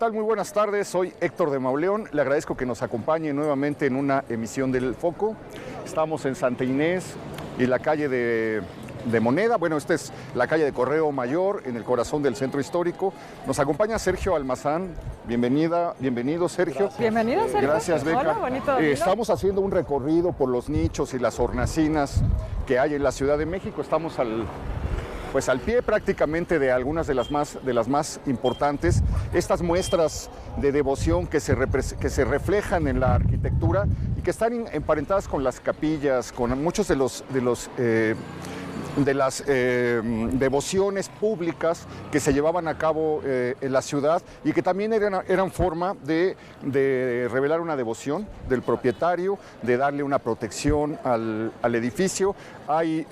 tal? Muy buenas tardes, soy Héctor de Mauleón. Le agradezco que nos acompañe nuevamente en una emisión del Foco. Estamos en Santa Inés y la calle de Moneda. Bueno, esta es la calle de Correo Mayor, en el corazón del centro histórico. Nos acompaña Sergio Almazán. Bienvenido, Sergio. Gracias. Bienvenido, Sergio. Gracias, Beca. Hola, bonito domingo. Estamos haciendo un recorrido por los nichos y las hornacinas que hay en la Ciudad de México. Estamos al pie prácticamente de algunas de las más importantes. Estas muestras de devoción que se reflejan en la arquitectura y que están emparentadas con las capillas, con muchos de las devociones públicas que se llevaban a cabo en la ciudad y que también eran forma de revelar una devoción del propietario, de darle una protección al edificio. Hay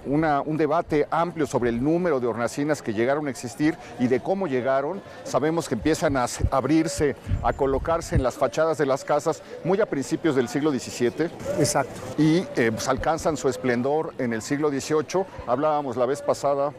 un debate amplio sobre el número de hornacinas que llegaron a existir y de cómo llegaron. Sabemos que empiezan a abrirse, a colocarse en las fachadas de las casas muy a principios del siglo XVII. Exacto. Y alcanzan su esplendor en el siglo XVIII. Hablábamos la vez pasada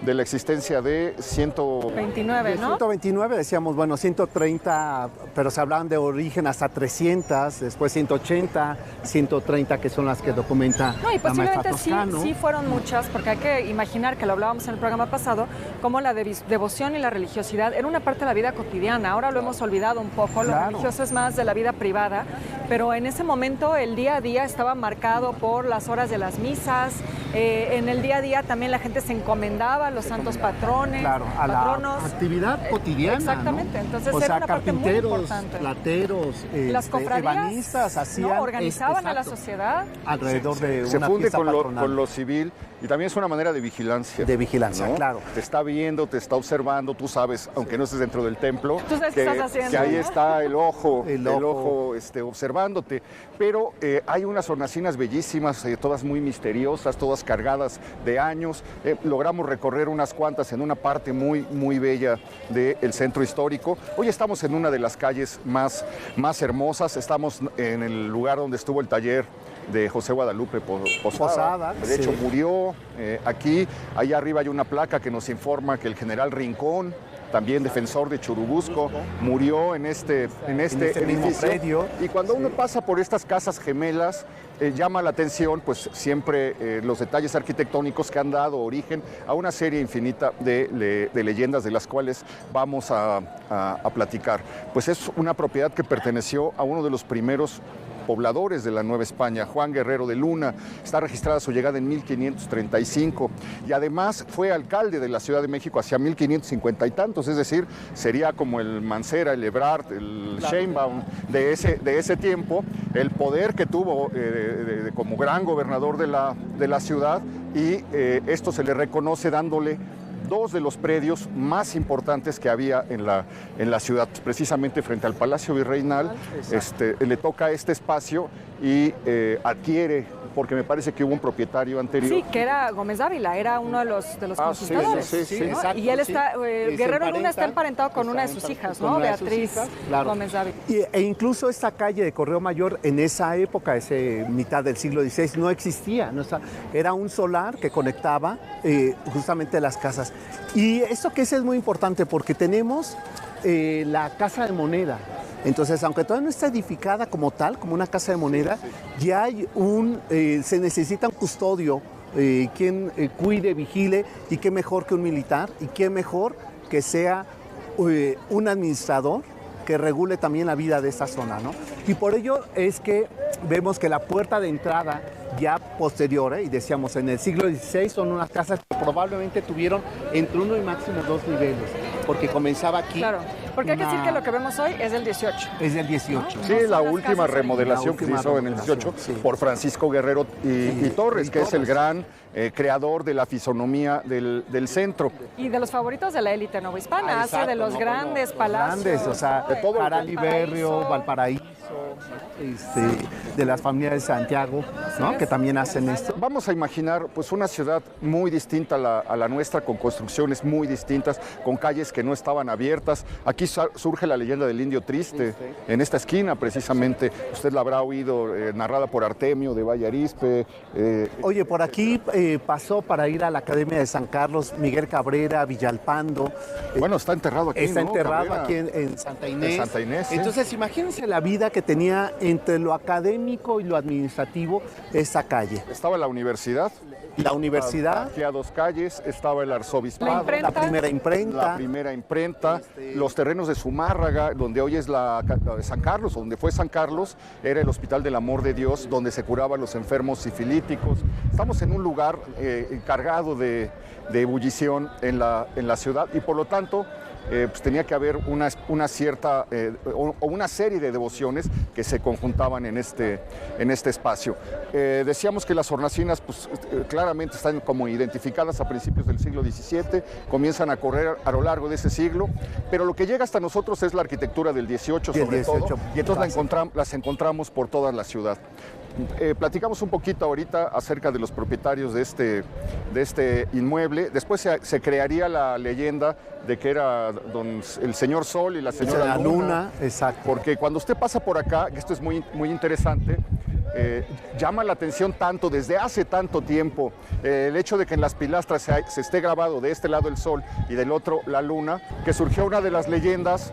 de la existencia de 129, ¿no? 129, decíamos, bueno, 130, pero se hablaban de origen hasta 300, después 180, 130, que son las que documenta no, y la maestra posiblemente Toscano. sí fueron muchas, porque hay que imaginar, que lo hablábamos en el programa pasado, cómo la devoción y la religiosidad era una parte de la vida cotidiana. Ahora lo hemos olvidado un poco, lo religioso es más de la vida privada, pero en ese momento el día a día estaba marcado por las horas de las misas. En el día a día también la gente se encomendaba a los santos patrones, claro, a patronos. La actividad cotidiana. Exactamente, ¿no? entonces o era sea, una parte muy importante. plateros, las cofradías, ebanistas hacían, organizaban a la sociedad alrededor de se una funde fiesta con lo civil y también es una manera de vigilancia. De vigilancia, ¿no? claro. Te está viendo, te está observando, tú sabes, aunque no estés dentro del templo, tú sabes qué estás haciendo, que ahí ¿no? está el ojo observándote. Pero hay unas hornacinas bellísimas, todas muy misteriosas, todas cargadas de años. Logramos recorrer unas cuantas en una parte muy, muy bella del centro histórico. Hoy estamos en una de las calles más hermosas. Estamos en el lugar donde estuvo el taller de José Guadalupe Posada. De hecho, murió aquí. Allá arriba hay una placa que nos informa que el general Rincón, también defensor de Churubusco, murió en este edificio. Y cuando uno pasa por estas casas gemelas, llama la atención, pues siempre los detalles arquitectónicos que han dado origen a una serie infinita de leyendas de las cuales vamos a platicar. Pues es una propiedad que perteneció a uno de los primeros pobladores de la Nueva España, Juan Guerrero de Luna. Está registrada su llegada en 1535 y además fue alcalde de la Ciudad de México hacia 1550 y tantos, es decir, sería como el Mancera, el Ebrard, el Sheinbaum de ese tiempo, el poder que tuvo como gran gobernador de la ciudad, y esto se le reconoce dándole dos de los predios más importantes que había en la ciudad, precisamente frente al Palacio Virreinal. Le toca este espacio y adquiere, porque me parece que hubo un propietario anterior. Sí, que era Gómez Dávila, era uno de los conquistadores. Sí, ¿no? exacto, y él está, Guerrero Luna está emparentado con una de sus hijas, ¿no? Beatriz Gómez Dávila. E incluso esta calle de Correo Mayor en esa época, mitad del siglo XVI, no existía. Era un solar que conectaba justamente las casas. Y esto que es muy importante porque tenemos la Casa de Moneda. Entonces, aunque todavía no está edificada como tal, como una casa de moneda, ya hay se necesita un custodio, quien cuide, vigile, y qué mejor que un militar, y qué mejor que sea un administrador que regule también la vida de esta zona, ¿no? Y por ello es que vemos que la puerta de entrada ya posterior, y decíamos en el siglo XVI, son unas casas que probablemente tuvieron entre 1 y máximo 2 niveles, porque comenzaba aquí. Claro, porque hay que decir que lo que vemos hoy es del 18. Es del 18. ¿No? Sí, No la son última las remodelación que se hizo en el 18 por Francisco Guerrero y Torres, que es el gran creador de la fisonomía del centro. Y de los favoritos de la élite novohispana, hace de los grandes palacios. Grandes, o sea, de todo Paraliberrio, Valparaíso. de las familias de Santiago, ¿no? Que también hacen esto. Vamos a imaginar pues una ciudad muy distinta a la nuestra, con construcciones muy distintas, con calles que no estaban abiertas. Aquí surge la leyenda del Indio Triste, en esta esquina precisamente. Usted la habrá oído narrada por Artemio de Valle Arizpe. Oye, por aquí pasó para ir a la Academia de San Carlos Miguel Cabrera, Villalpando. Bueno, está enterrado aquí, Está ¿no? enterrado Cabrera. aquí en Santa Inés. En Santa Inés, sí. Entonces, imagínense la vida que tenía entre lo académico y lo administrativo esa calle. Estaba la universidad. La universidad. Aquí a 2 calles estaba el arzobispado. La primera imprenta. La primera imprenta. Los terrenos de Zumárraga, donde hoy es la de San Carlos, donde fue San Carlos, era el Hospital del Amor de Dios, donde se curaban los enfermos sifilíticos. Estamos en un lugar cargado de ebullición en la ciudad y por lo tanto pues tenía que haber una cierta o una serie de devociones que se conjuntaban en este espacio. Decíamos que las hornacinas pues, claramente están como identificadas a principios del siglo XVII, comienzan a correr a lo largo de ese siglo, pero lo que llega hasta nosotros es la arquitectura del XVIII sobre todo, y entonces las encontramos por toda la ciudad. Platicamos un poquito ahorita acerca de los propietarios de este inmueble. Después se crearía la leyenda de que era el señor Sol y la señora Luna. Exacto. Porque cuando usted pasa por acá, que esto es muy, muy interesante, llama la atención tanto, desde hace tanto tiempo, el hecho de que en las pilastras se esté grabado de este lado el Sol y del otro la Luna, que surgió una de las leyendas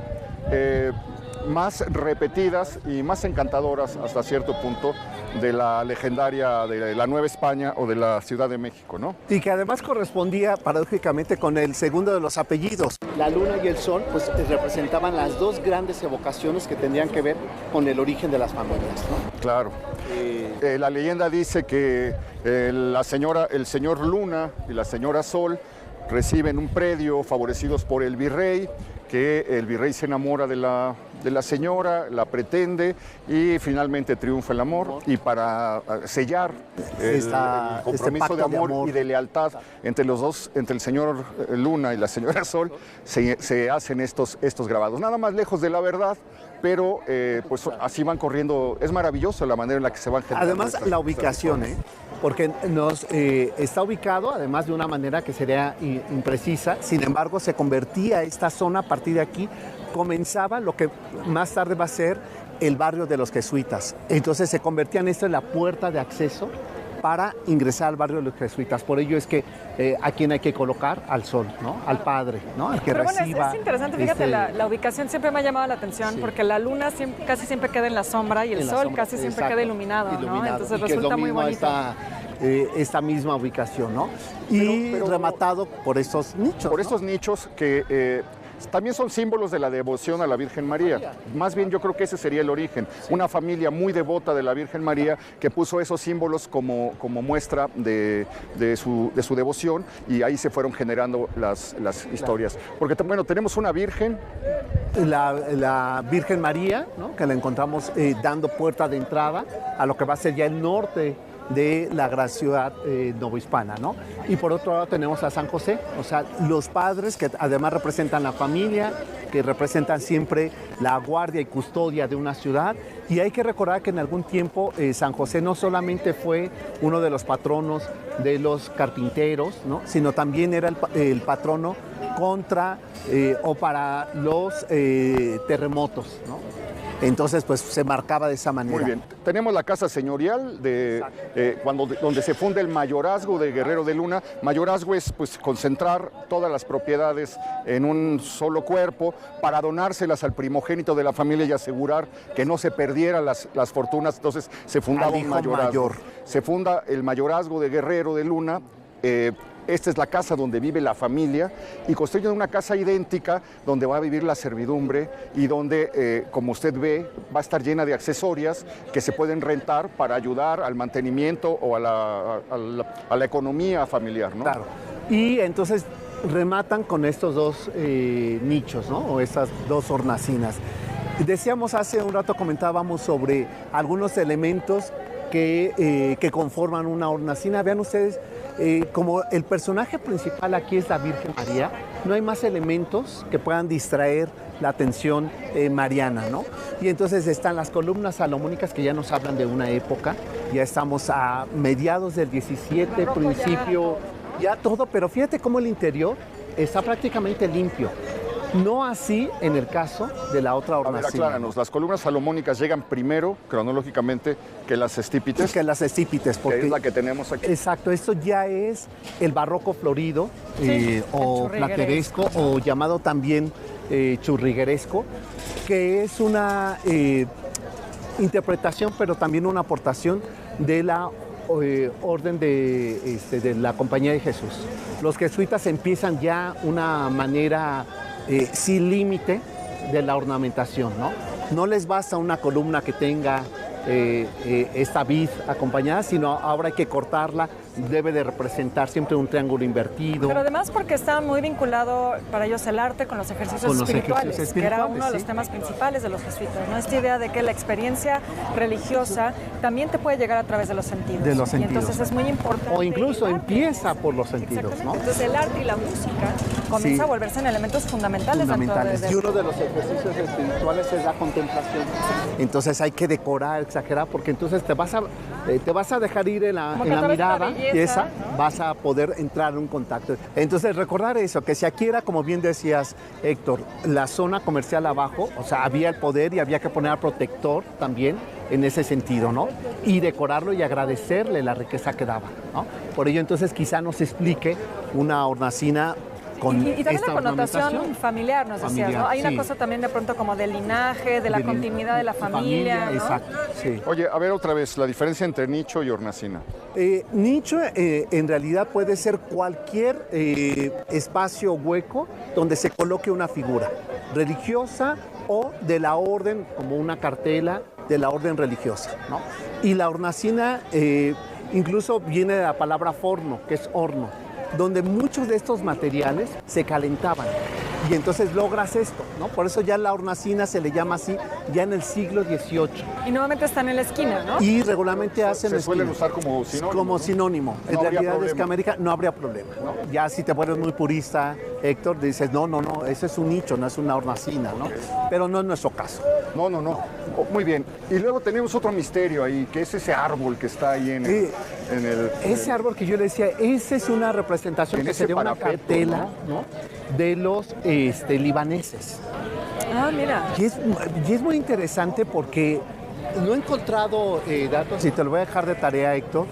más repetidas y más encantadoras hasta cierto punto de la legendaria de la Nueva España o de la Ciudad de México, ¿no? Y que además correspondía paradójicamente con el segundo de los apellidos. La luna y el sol pues representaban las dos grandes evocaciones que tendrían que ver con el origen de las familias, ¿no? Claro. La leyenda dice que el señor Luna y la señora Sol reciben un predio favorecidos por el virrey, que el virrey se enamora de la señora, la pretende y finalmente triunfa el amor. Y para sellar el compromiso de amor y de lealtad entre los dos, entre el señor Luna y la señora Sol, se hacen estos grabados. Nada más lejos de la verdad, pero pues así van corriendo. Es maravilloso la manera en la que se van generando. Además, la ubicación, porque está ubicado, además de una manera que sería imprecisa, sin embargo, se convertía esta zona, a partir de aquí, comenzaba lo que más tarde va a ser el barrio de los jesuitas. Entonces se convertía en esto en la puerta de acceso para ingresar al barrio de los jesuitas. Por ello es que a quien hay que colocar al sol, ¿no? Al padre, ¿no? Al que Pero reciba. Bueno, es interesante, fíjate, la ubicación siempre me ha llamado la atención, sí, porque la luna casi siempre queda en la sombra y el sol casi siempre queda iluminado, ¿no? Entonces resulta muy bonito. Esta misma ubicación, ¿no? Pero rematado por estos nichos. Por estos nichos que también son símbolos de la devoción a la Virgen María. Más bien yo creo que ese sería el origen. Una familia muy devota de la Virgen María que puso esos símbolos como muestra de su devoción, y ahí se fueron generando las historias. Porque bueno, tenemos una Virgen. La Virgen María, ¿no? Que la encontramos dando puerta de entrada a lo que va a ser ya el norte de la gran ciudad novohispana, ¿no? Y por otro lado tenemos a San José, o sea, los padres que además representan la familia, que representan siempre la guardia y custodia de una ciudad. Y hay que recordar que en algún tiempo San José no solamente fue uno de los patronos de los carpinteros, ¿no? Sino también era el patrono contra o para los terremotos, ¿no? Entonces, pues se marcaba de esa manera. Muy bien. Tenemos la casa señorial donde se funda el mayorazgo de Guerrero de Luna. Mayorazgo es pues concentrar todas las propiedades en un solo cuerpo para donárselas al primogénito de la familia y asegurar que no se perdieran las fortunas. Entonces se fundaba un mayorazgo. Se funda el mayorazgo de Guerrero de Luna. Esta es la casa donde vive la familia, y construyen una casa idéntica donde va a vivir la servidumbre y donde, como usted ve, va a estar llena de accesorias que se pueden rentar para ayudar al mantenimiento o a la economía familiar, ¿no? Claro. Y entonces rematan con estos dos nichos, ¿no? O estas dos hornacinas. Decíamos hace un rato, comentábamos sobre algunos elementos que conforman una hornacina. Vean ustedes, como el personaje principal aquí es la Virgen María, no hay más elementos que puedan distraer la atención mariana, ¿no? Y entonces están las columnas salomónicas que ya nos hablan de una época, ya estamos a mediados del 17, principio, ya todo, pero fíjate cómo el interior está prácticamente limpio. No así en el caso de la otra hornacina. A ver, acláranos, las columnas salomónicas llegan primero, cronológicamente, que las estípites. Que las estípites, porque que es la que tenemos aquí. Exacto, esto ya es el barroco florido, o plateresco, o llamado también churrigueresco, que es una interpretación, pero también una aportación de la orden de la Compañía de Jesús. Los jesuitas empiezan ya una manera sin límite de la ornamentación, ¿no? No les basta una columna que tenga esta vid acompañada, sino ahora hay que cortarla, debe de representar siempre un triángulo invertido. Pero además porque está muy vinculado para ellos el arte con los ejercicios espirituales, que era uno de los temas principales de los jesuitas, ¿no? Esta idea de que la experiencia religiosa también te puede llegar a través de los sentidos. De los sentidos. Y entonces es muy importante. O incluso empieza por los sentidos, ¿no? Entonces el arte y la música comienza a volverse en elementos fundamentales. Y uno de los ejercicios espirituales es la contemplación. Entonces hay que decorar, exagerar, porque entonces te vas a dejar ir en la mirada. Y esa, ¿no? Vas a poder entrar en un contacto. Entonces, recordar eso, que si aquí era, como bien decías, Héctor, la zona comercial abajo, o sea, había el poder y había que poner al protector también en ese sentido, ¿no? Y decorarlo y agradecerle la riqueza que daba, ¿no? Por ello, entonces, quizá nos explique una hornacina con y también esta la connotación familiar, nos decías, ¿no? Hay una cosa también de pronto como del linaje, de la continuidad de la familia, ¿no? Exacto, sí. Oye, a ver otra vez, la diferencia entre nicho y hornacina. Nicho en realidad puede ser cualquier espacio hueco donde se coloque una figura religiosa o de la orden, como una cartela de la orden religiosa, ¿no? Y la hornacina incluso viene de la palabra forno, que es horno, donde muchos de estos materiales se calentaban y entonces logras esto, ¿no? Por eso ya la hornacina se le llama así ya en el siglo XVIII. Y nuevamente están en la esquina, ¿no? Y regularmente hacen se suelen usar como sinónimo. Como sinónimo. No en realidad problema. Es que América no habría problema, ¿no? Ya si te vuelves muy purista, Héctor, dices, no, ese es un nicho, no es una hornacina, ¿no? Pero no es nuestro caso. No. Muy bien. Y luego tenemos otro misterio ahí, que es ese árbol que está ahí en el... Ese árbol que yo le decía, esa es una representación que sería una cartela, ¿no? De los libaneses. Ah, mira. Y es muy interesante porque no he encontrado datos, y te lo voy a dejar de tarea, Héctor,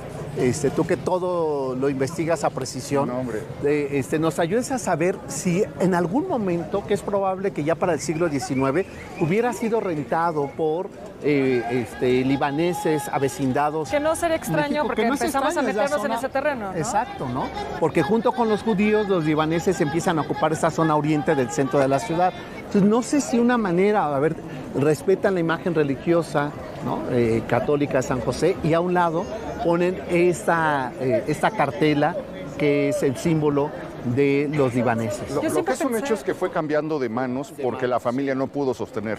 tú que todo lo investigas a precisión, no, hombre. Nos ayudes a saber si en algún momento, que es probable que ya para el siglo XIX, hubiera sido rentado por libaneses avecindados. Que no sería extraño, México, porque no es empezamos extraño, a meternos zona, en ese terreno, ¿no? Exacto, ¿no? Porque junto con los judíos, los libaneses empiezan a ocupar esa zona oriente del centro de la ciudad. Entonces, no sé si una manera, respetan la imagen religiosa, ¿no? Católica de San José, y a un lado ponen esta cartela que es el símbolo de los libaneses. Lo que es un hecho es que fue cambiando de manos porque la familia no pudo sostener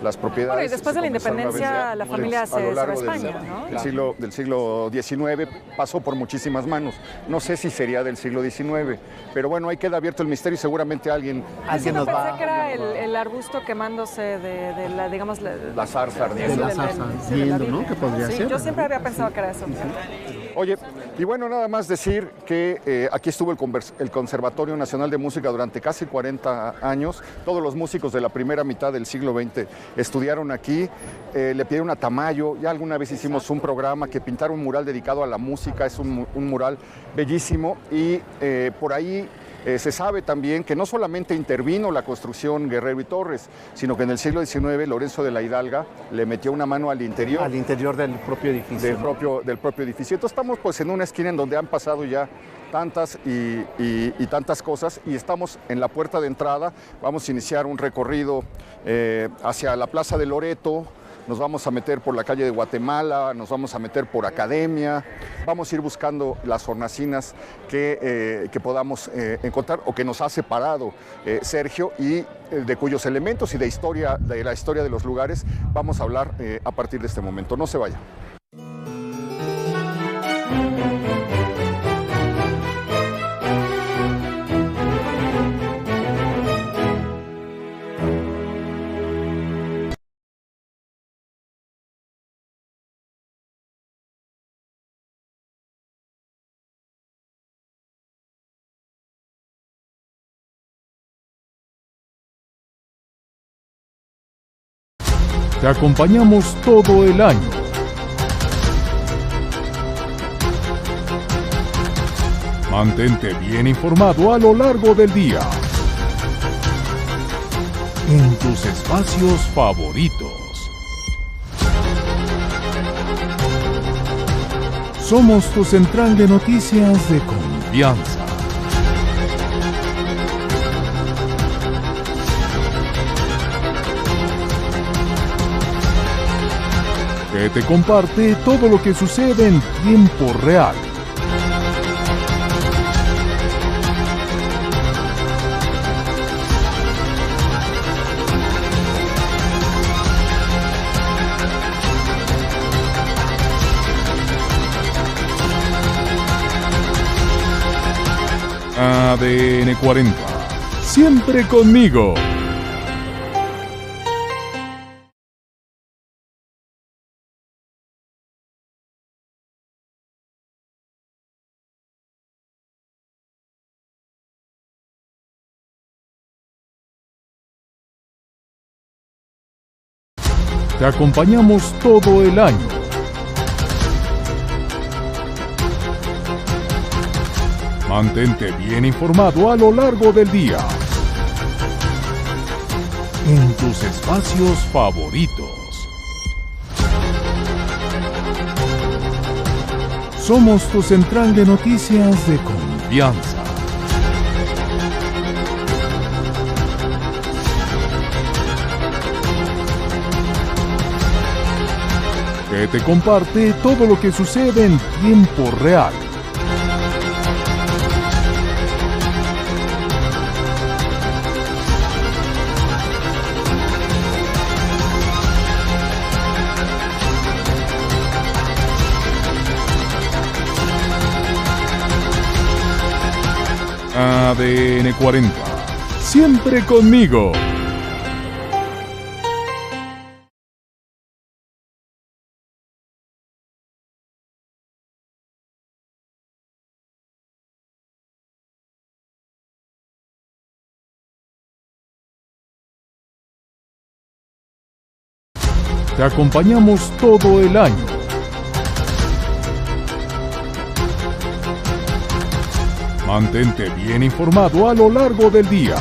las propiedades. Bueno, y después de la independencia la familia se fue a España, ¿no? Del siglo XIX pasó por muchísimas manos. No sé si sería del siglo XIX, pero bueno, ahí queda abierto el misterio y seguramente alguien nos va. Pensé que era el arbusto quemándose de la, digamos... La zarza ardiendo. De la zarza ardiendo, ¿no? Que podría ser. Yo siempre había pensado que era eso. Oye, y bueno, nada más decir que aquí estuvo el Conservatorio Nacional de Música durante casi 40 años. Todos los músicos de la primera mitad del siglo XX estudiaron aquí. Le pidieron a Tamayo, ya alguna vez hicimos un programa que pintara un mural dedicado a la música. Es un mural bellísimo y por ahí... se sabe también que no solamente intervino la construcción Guerrero y Torres, sino que en el siglo XIX Lorenzo de la Hidalga le metió una mano al interior. Al interior del propio edificio. Del propio edificio. Entonces estamos pues en una esquina en donde han pasado ya tantas y tantas cosas y estamos en la puerta de entrada. Vamos a iniciar un recorrido hacia la Plaza de Loreto. Nos vamos a meter por la calle de Guatemala, nos vamos a meter por Academia, vamos a ir buscando las hornacinas que podamos encontrar o que nos ha separado Sergio y de cuyos elementos y de la historia de los lugares vamos a hablar a partir de este momento. No se vaya. Te acompañamos todo el año. Mantente bien informado a lo largo del día. En tus espacios favoritos. Somos tu central de noticias de confianza. Que te comparte todo lo que sucede en tiempo real. ADN 40. Siempre conmigo. Te acompañamos todo el año. Mantente bien informado a lo largo del día. En tus espacios favoritos. Somos tu central de noticias de confianza. Que te comparte todo lo que sucede en tiempo real. ADN 40. Siempre conmigo. Te acompañamos todo el año. Mantente bien informado a lo largo del día.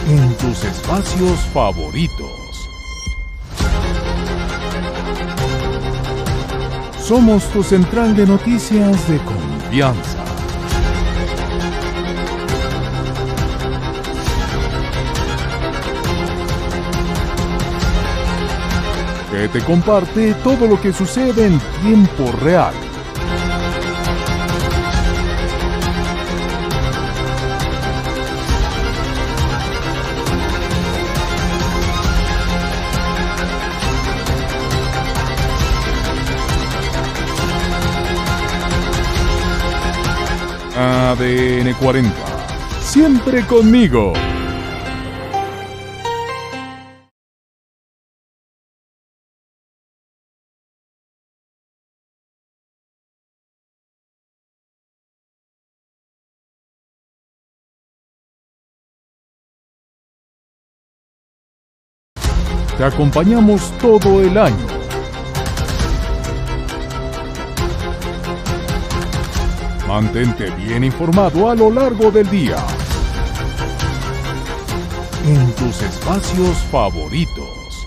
En tus espacios favoritos. Somos tu central de noticias de confianza. Que te comparte todo lo que sucede en tiempo real. ADN 40. Siempre conmigo. Te acompañamos todo el año. Mantente bien informado a lo largo del día. En tus espacios favoritos.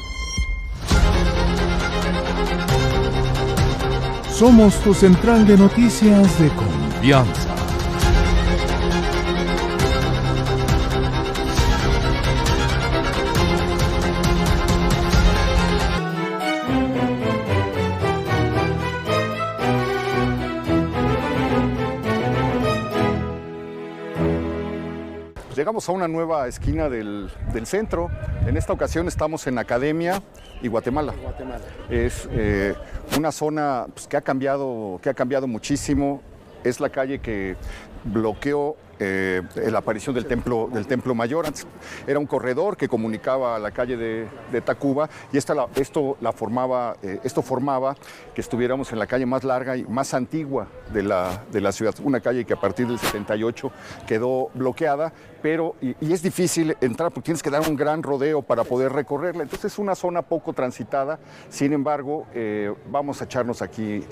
Somos tu central de noticias de confianza. Llegamos a una nueva esquina del centro. En esta ocasión estamos en Academia y Guatemala. Es una zona pues, que ha cambiado muchísimo. Es la calle que bloqueó la aparición del templo mayor. Antes era un corredor que comunicaba a la calle de Tacuba, y esto formaba que estuviéramos en la calle más larga y más antigua de la ciudad, una calle que a partir del 78 quedó bloqueada, y es difícil entrar porque tienes que dar un gran rodeo para poder recorrerla. Entonces es una zona poco transitada. Sin embargo, vamos a echarnos aquí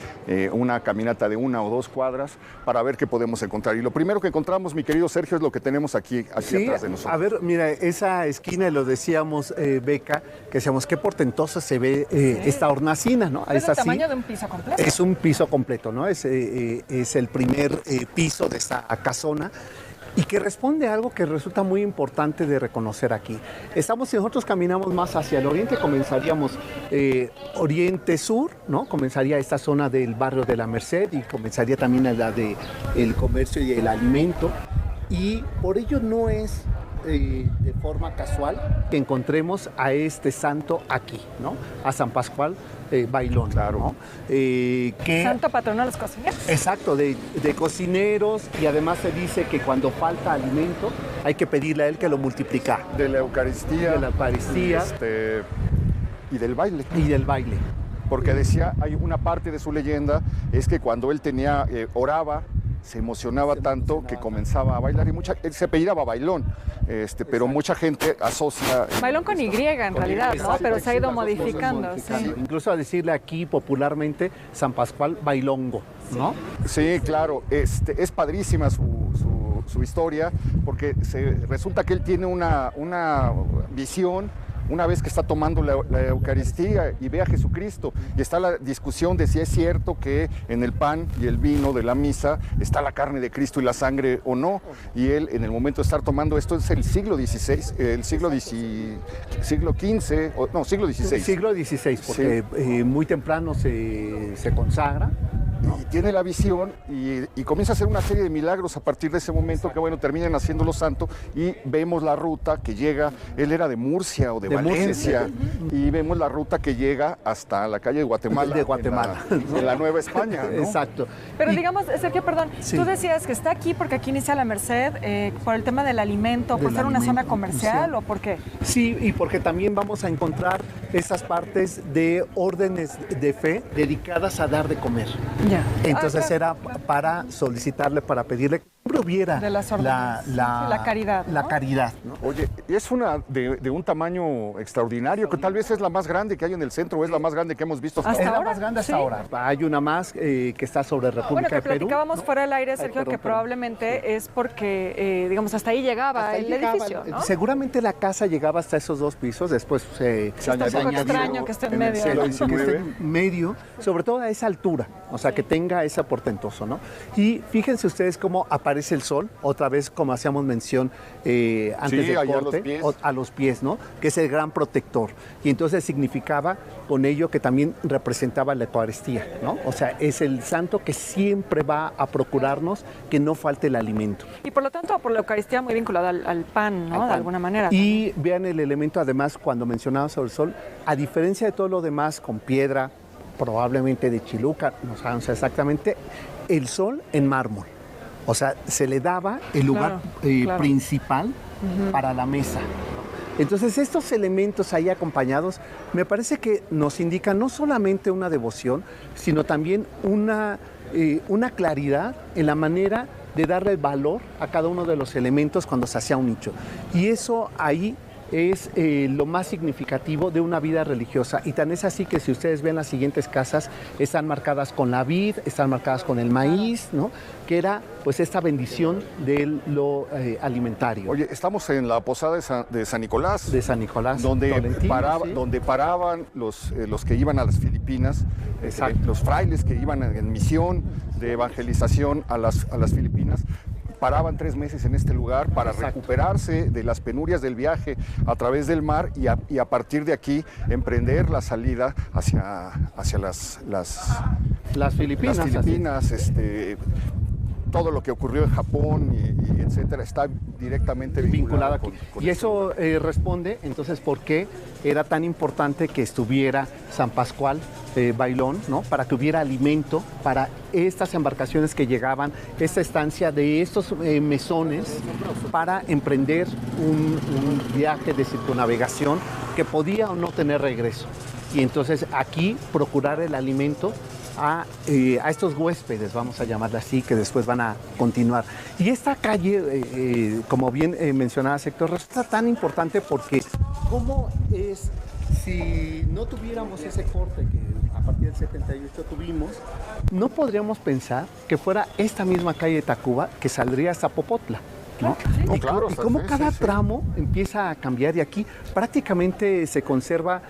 una caminata de 1 o 2 cuadras para ver qué podemos encontrar. Y lo primero que encontramos, mi querido Sergio, es lo que tenemos aquí sí, atrás de nosotros. A ver, mira, esa esquina, lo decíamos, Beca, que decíamos qué portentosa se ve esta hornacina, ¿no? Es el tamaño de un piso completo. Es un piso completo, ¿no? Es el primer piso de esta casona, y que responde a algo que resulta muy importante de reconocer aquí. Si nosotros caminamos más hacia el oriente, comenzaríamos oriente-sur, ¿no? Comenzaría esta zona del barrio de la Merced, y comenzaría también la del comercio y el alimento, y por ello no es de forma casual que encontremos a este santo aquí, ¿no? A San Pascual Bailón, claro, ¿no? Santo patrono de los cocineros. Exacto, de cocineros, y además se dice que cuando falta alimento hay que pedirle a él que lo multiplica. De la Eucaristía. De la Eucaristía. Y del baile. Y del baile. Porque decía, hay una parte de su leyenda, es que cuando él oraba, se emocionaba tanto que comenzaba a bailar, y él se apellidaba Bailón, pero mucha gente asocia... Bailón con Y en realidad, ¿no? Pero se ha ido modificando. Sí. Incluso a decirle aquí popularmente San Pascual Bailongo, ¿no? Sí, claro, es padrísima su historia, porque resulta que él tiene una visión una vez que está tomando la Eucaristía y ve a Jesucristo, y está la discusión de si es cierto que en el pan y el vino de la misa está la carne de Cristo y la sangre o no, y él en el momento de estar tomando esto es el siglo XVI, siglo XVI. Siglo XVI, porque sí, muy temprano se consagra, ¿no? Y tiene la visión y comienza a hacer una serie de milagros a partir de ese momento. Exacto. Que bueno, terminan haciéndolo santo, y vemos la ruta que llega, él era de Murcia o de Valencia, y vemos la ruta que llega hasta la calle de Guatemala. De Guatemala. En la Nueva España, ¿no? Exacto. Pero digamos, Sergio, perdón, sí, tú decías que está aquí porque aquí inicia la Merced, por el tema del alimento, por ser una zona comercial, sí, ¿o por qué? Sí, y porque también vamos a encontrar esas partes de órdenes de fe dedicadas a dar de comer. Ya. Entonces era para solicitarle, para pedirle que hubiera de la caridad, ¿no? La caridad, ¿no? Oye, es una de un tamaño extraordinario, que tal vez es la más grande que hay en el centro, o es la más grande que hemos visto hasta ahora. Es la más grande hasta ahora. Hay una más que está sobre República de Perú. Platicábamos fuera del aire, Sergio, que probablemente es porque, digamos, hasta ahí llegaba el edificio, ¿no? Seguramente la casa llegaba hasta esos 2 pisos, después se añadió. Es un poco extraño que esté en medio. Que esté en medio, sobre todo a esa altura, o sea, que tenga ese portentoso, ¿no? Y fíjense ustedes cómo aparece el sol, otra vez como hacíamos mención antes del corte, a los pies, ¿no? Que es el gran protector. Y entonces significaba con ello que también representaba la Eucaristía, ¿no? O sea, es el santo que siempre va a procurarnos que no falte el alimento. Y por lo tanto, por la Eucaristía muy vinculada al pan, ¿no? De alguna manera. Y vean el elemento, además, cuando mencionaba sobre el sol, a diferencia de todo lo demás, con piedra, probablemente de Chiluca, no sabemos exactamente, el sol en mármol. O sea, se le daba el lugar principal para la mesa. Entonces, estos elementos ahí acompañados, me parece que nos indican no solamente una devoción, sino también una claridad en la manera de darle valor a cada uno de los elementos cuando se hacía un nicho. Y eso ahí es lo más significativo de una vida religiosa, y tan es así que si ustedes ven las siguientes casas, están marcadas con la vid, están marcadas con el maíz, ¿no? Que era pues esta bendición de lo alimentario. Oye, estamos en la posada de San Nicolás. De San Nicolás. Donde paraban los que iban a las Filipinas, los frailes que iban en misión de evangelización a las Filipinas. Paraban 3 meses en este lugar para recuperarse de las penurias del viaje a través del mar, y a partir de aquí emprender la salida hacia las Filipinas. Todo lo que ocurrió en Japón y etcétera, está directamente vinculada aquí. Con y eso responde, entonces, por qué era tan importante que estuviera San Pascual Bailón, ¿no? Para que hubiera alimento para estas embarcaciones que llegaban, esta estancia de estos mesones, para emprender un viaje de circunnavegación que podía o no tener regreso. Y entonces aquí procurar el alimento a estos huéspedes, vamos a llamarla así, que después van a continuar. Y esta calle, como bien mencionaba Héctor, resulta tan importante porque ¿cómo es si no tuviéramos ese corte que a partir del 78 tuvimos? No podríamos pensar que fuera esta misma calle de Tacuba que saldría hasta Popotla, ¿no? No, claro, y cómo cada tramo empieza a cambiar, y aquí prácticamente se conserva,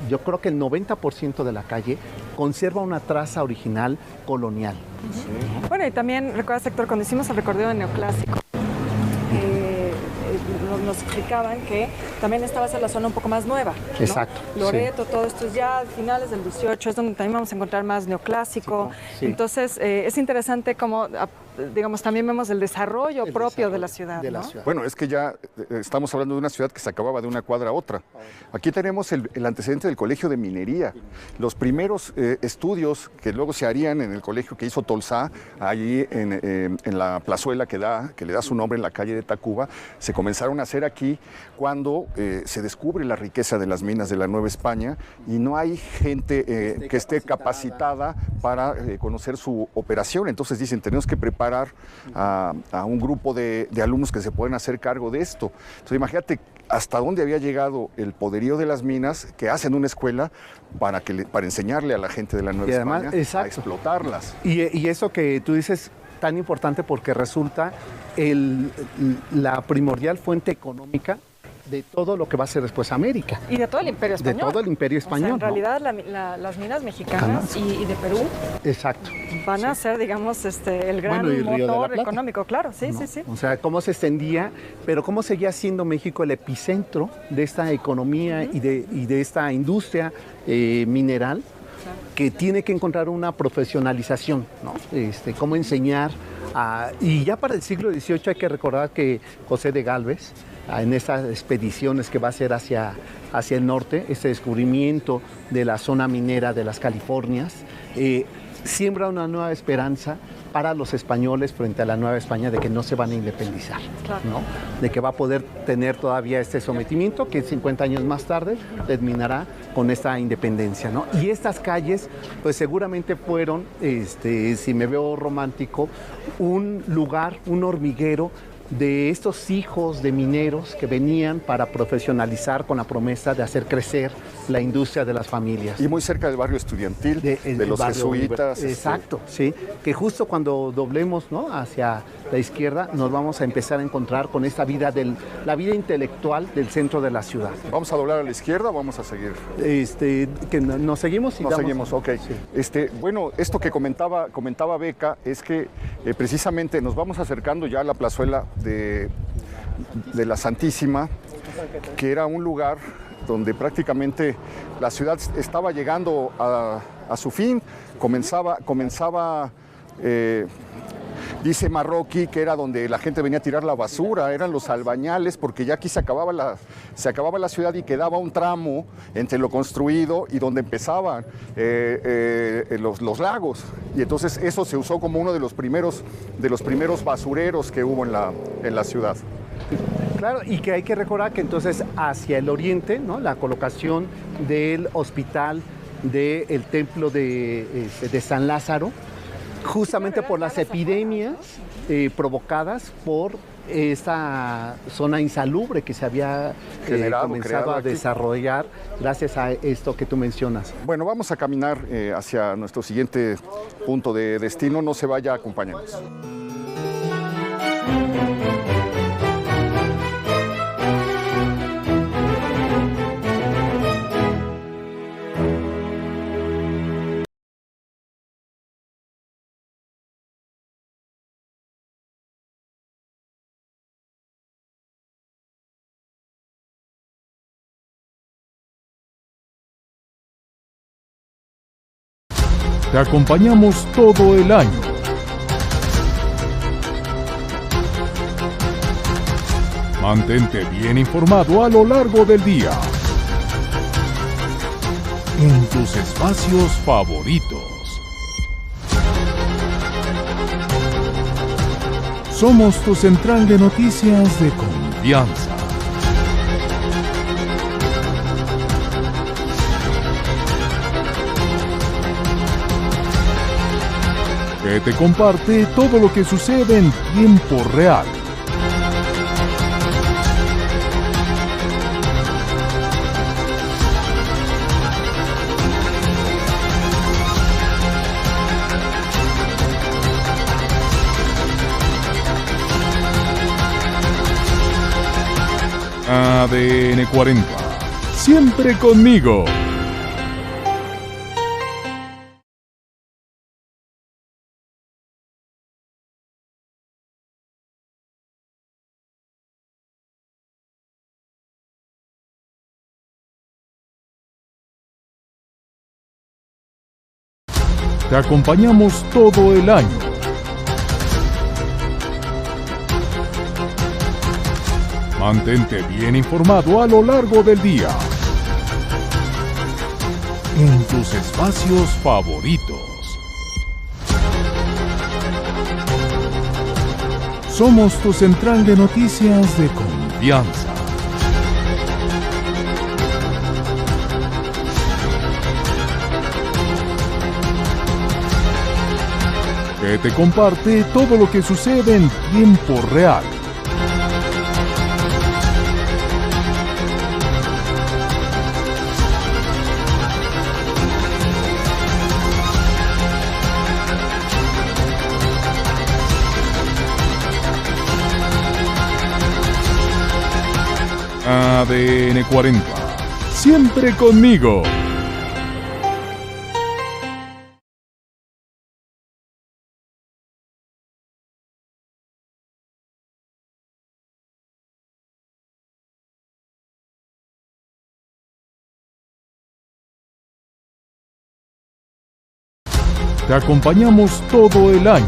yo creo que el 90% de la calle conserva una traza original colonial. Sí. Bueno, y también, recuerdas, Héctor, cuando hicimos el recorrido de neoclásico, nos explicaban que también esta va a ser la zona un poco más nueva, ¿no? Exacto. Loreto, todo esto es ya finales del 18, es donde también vamos a encontrar más neoclásico. Sí. Entonces, es interesante cómo, digamos, también vemos el desarrollo propio de la ciudad, ¿no? Bueno, es que ya estamos hablando de una ciudad que se acababa de una cuadra a otra. Aquí tenemos el antecedente del Colegio de Minería. Los primeros estudios que luego se harían en el colegio que hizo Tolsá, allí en la plazuela que le da su nombre en la calle de Tacuba, se comenzaron a hacer aquí cuando se descubre la riqueza de las minas de la Nueva España y no hay gente que esté capacitada para conocer su operación. Entonces dicen, tenemos que preparar a un grupo de alumnos que se pueden hacer cargo de esto. Entonces imagínate hasta dónde había llegado el poderío de las minas, que hacen una escuela para enseñarle a la gente de la Nueva España a explotarlas. Y eso que tú dices, tan importante porque resulta la primordial fuente económica de todo lo que va a ser después América. Y de todo el Imperio Español. De todo el Imperio Español. O sea, en realidad las minas mexicanas y de Perú. Exacto. Van a ser, digamos, el gran motor económico, claro, sí. O sea, cómo se extendía, pero cómo seguía siendo México el epicentro de esta economía y de esta industria mineral, que tiene que encontrar una profesionalización, ¿no? Cómo enseñar. Y ya para el siglo XVIII hay que recordar que José de Gálvez, en estas expediciones que va a hacer hacia el norte, este descubrimiento de la zona minera de las Californias, siembra una nueva esperanza para los españoles frente a la Nueva España de que no se van a independizar, claro, ¿no? De que va a poder tener todavía este sometimiento que 50 años más tarde terminará con esta independencia, ¿no? Y estas calles, pues seguramente fueron, si me veo romántico, un lugar, un hormiguero de estos hijos de mineros que venían para profesionalizar con la promesa de hacer crecer la industria de las familias. Y muy cerca del barrio estudiantil, de los jesuitas. Exacto, sí, que justo cuando doblemos, ¿no?, hacia la izquierda nos vamos a empezar a encontrar con esta vida, la vida intelectual del centro de la ciudad. ¿Vamos a doblar a la izquierda o vamos a seguir? Que nos seguimos y nos seguimos, ok. Sí. Bueno, esto que comentaba Beca es que precisamente nos vamos acercando ya a la plazuela de la Santísima, que era un lugar donde prácticamente la ciudad estaba llegando a su fin, comenzaba dice Marroquí que era donde la gente venía a tirar la basura, eran los albañales, porque ya aquí se acababa la ciudad y quedaba un tramo entre lo construido y donde empezaban los lagos. Y entonces eso se usó como uno de los primeros basureros que hubo en la ciudad. Claro, y que hay que recordar que entonces hacia el oriente, ¿no?, la colocación del hospital, del templo de San Lázaro, justamente por las epidemias provocadas por esta zona insalubre que se había comenzado a desarrollar gracias a esto que tú mencionas. Bueno, vamos a caminar hacia nuestro siguiente punto de destino. No se vaya, acompáñanos. Te acompañamos todo el año. Mantente bien informado a lo largo del día. En tus espacios favoritos. Somos tu central de noticias de confianza. Que te comparte todo lo que sucede en tiempo real. ADN 40. Siempre conmigo. Te acompañamos todo el año. Mantente bien informado a lo largo del día. En tus espacios favoritos. Somos tu central de noticias de confianza. Que te comparte todo lo que sucede en tiempo real. ADN 40. Siempre conmigo. Te acompañamos todo el año.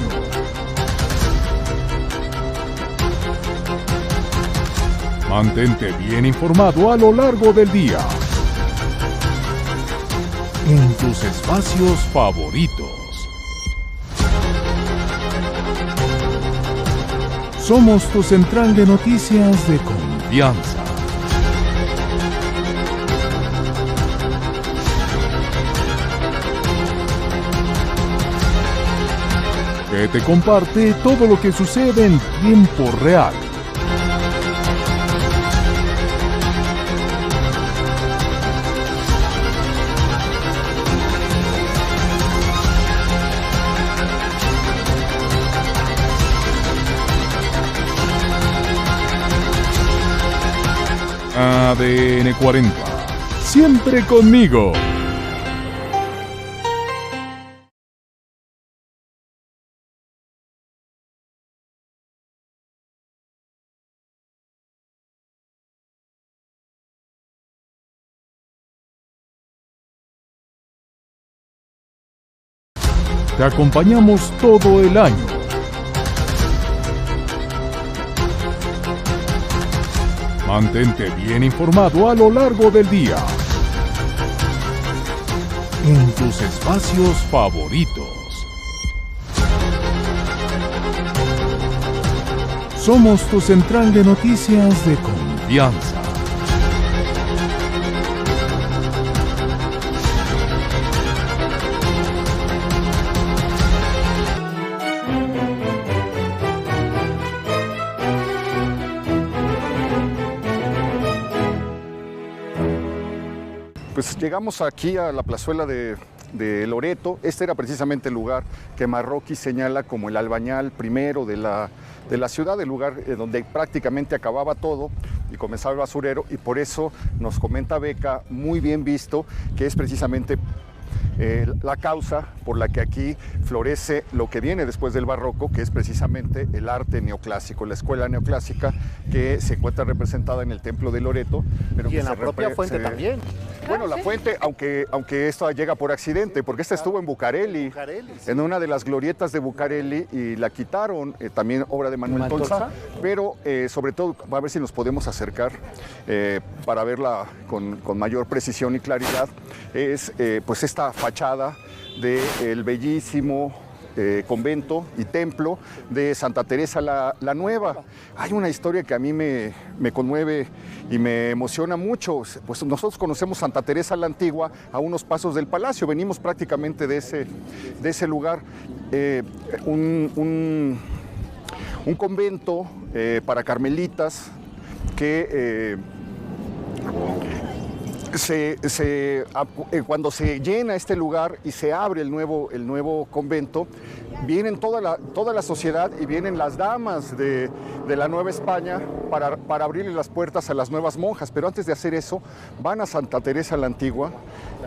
Mantente bien informado a lo largo del día. En tus espacios favoritos. Somos tu central de noticias de confianza. Que te comparte todo lo que sucede en tiempo real. ADN 40. Siempre conmigo. Te acompañamos todo el año. Mantente bien informado a lo largo del día. En tus espacios favoritos. Somos tu central de noticias de confianza. Pues llegamos aquí a la plazuela de Loreto. Este era precisamente el lugar que Marroquín señala como el albañal primero de la ciudad, el lugar donde prácticamente acababa todo y comenzaba el basurero, y por eso nos comenta Beca, muy bien visto, que es precisamente la causa por la que aquí florece lo que viene después del barroco, que es precisamente el arte neoclásico, la escuela neoclásica que se encuentra representada en el Templo de Loreto. Pero y que en la propia fuente también. Bueno, la fuente, aunque esto llega por accidente, porque esta estuvo en Bucareli, en una de las glorietas de Bucareli, y la quitaron, también obra de Manuel Tolsa, pero sobre todo, a ver si nos podemos acercar para verla con mayor precisión y claridad, es pues esta fachada del bellísimo convento y templo de Santa Teresa la Nueva. Hay una historia que a mí me conmueve y me emociona mucho. Pues nosotros conocemos Santa Teresa la Antigua a unos pasos del palacio, venimos prácticamente de ese lugar. Un convento para carmelitas que cuando se llena este lugar y se abre el nuevo convento, vienen toda la sociedad y vienen las damas de la Nueva España para abrirle las puertas a las nuevas monjas. Pero antes de hacer eso, van a Santa Teresa la Antigua.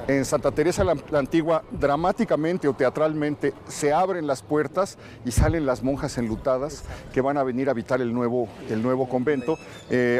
En Santa Teresa la Antigua, dramáticamente o teatralmente, se abren las puertas y salen las monjas enlutadas que van a venir a habitar el nuevo convento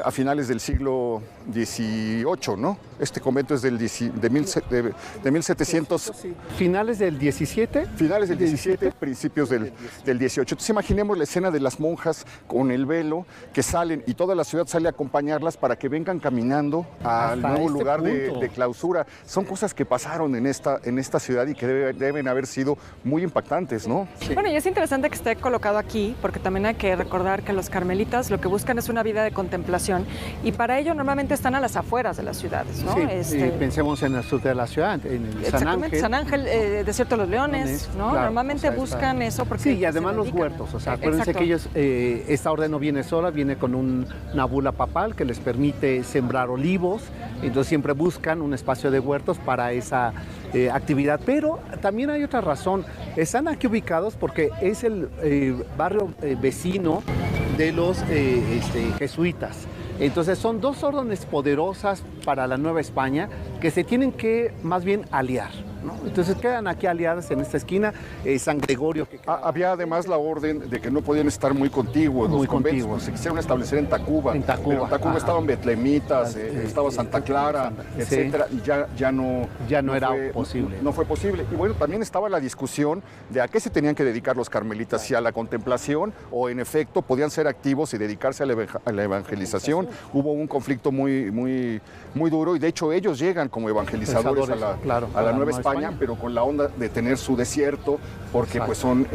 a finales del siglo XVIII, ¿no? Este convento es de 1700. ¿Finales del 17? Finales del 17, principios del 18. Entonces imaginemos la escena de las monjas con el velo que salen y toda la ciudad sale a acompañarlas para que vengan caminando al nuevo lugar de clausura. Son cosas que pasaron en esta ciudad y que deben haber sido muy impactantes, ¿no? Sí. Bueno, y es interesante que esté colocado aquí, porque también hay que recordar que los carmelitas lo que buscan es una vida de contemplación, y para ello normalmente están a las afueras de las ciudades, ¿no? Sí, pensemos en el sur de la ciudad, en el San Ángel, Desierto de los Leones, ¿no? Claro, normalmente buscan eso porque... Sí, y además los huertos, o sea, acuérdense que ellos, esta orden no viene sola, viene con una bula papal que les permite sembrar olivos, entonces siempre buscan un espacio de huertos para esa actividad. Pero también hay otra razón, están aquí ubicados porque es el barrio vecino de los jesuitas. Entonces son dos órdenes poderosas para la Nueva España que se tienen que más bien aliar, ¿no? Entonces quedan aquí aliadas en esta esquina, San Gregorio. Había además la orden de que no podían estar muy contiguos los conventos, pues se quisieron establecer en Tacuba. Pero en Tacuba estaban betlemitas, estaba Santa Clara, etcétera, y ya no era posible. No fue posible. Y bueno, también estaba la discusión de a qué se tenían que dedicar los carmelitas, si a la contemplación o en efecto podían ser activos y dedicarse a la evangelización. Hubo un conflicto muy duro y de hecho ellos llegan como evangelizadores a la Nueva España, pero con la onda de tener su desierto, porque pues son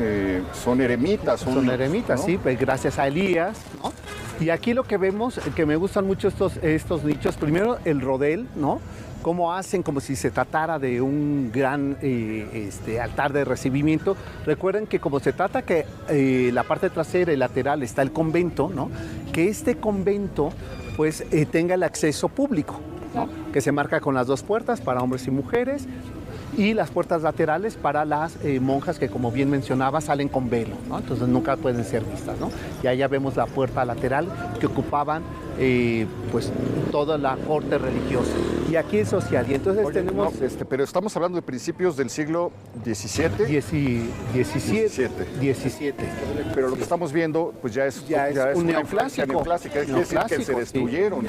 eremitas. Son eremitas, ¿no? Sí, pues gracias a Elías, ¿no? Y aquí lo que vemos, que me gustan mucho estos nichos, primero el rodel, ¿no? Cómo hacen como si se tratara de un gran altar de recibimiento. Recuerden que como se trata que la parte trasera y lateral está el convento, ¿no? Que este convento pues tenga el acceso público, ¿no? Que se marca con las dos puertas para hombres y mujeres, y las puertas laterales para las monjas que, como bien mencionaba, salen con velo, ¿no? Entonces nunca pueden ser vistas, ¿no? Y allá vemos la puerta lateral que ocupaban pues toda la corte religiosa. Y aquí es social. Y entonces tenemos... pero estamos hablando de principios del siglo XVII. 17. Pero lo que estamos viendo pues ya es un neoclásico. Neoclásica. Es decir, que se destruyeron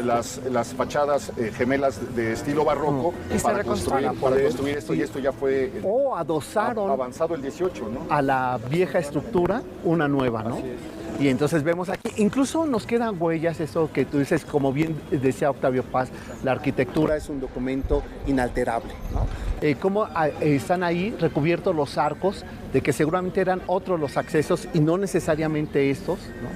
las fachadas gemelas de estilo barroco para construir esto, y esto ya fue... O adosaron... Avanzado el 18, ¿no? A la vieja estructura, una nueva, ¿no? Y entonces vemos aquí, incluso nos quedan huellas, eso que tú dices, como bien decía Octavio Paz, la arquitectura es un documento inalterable, ¿no? Cómo están ahí recubiertos los arcos, de que seguramente eran otros los accesos y no necesariamente estos, ¿no?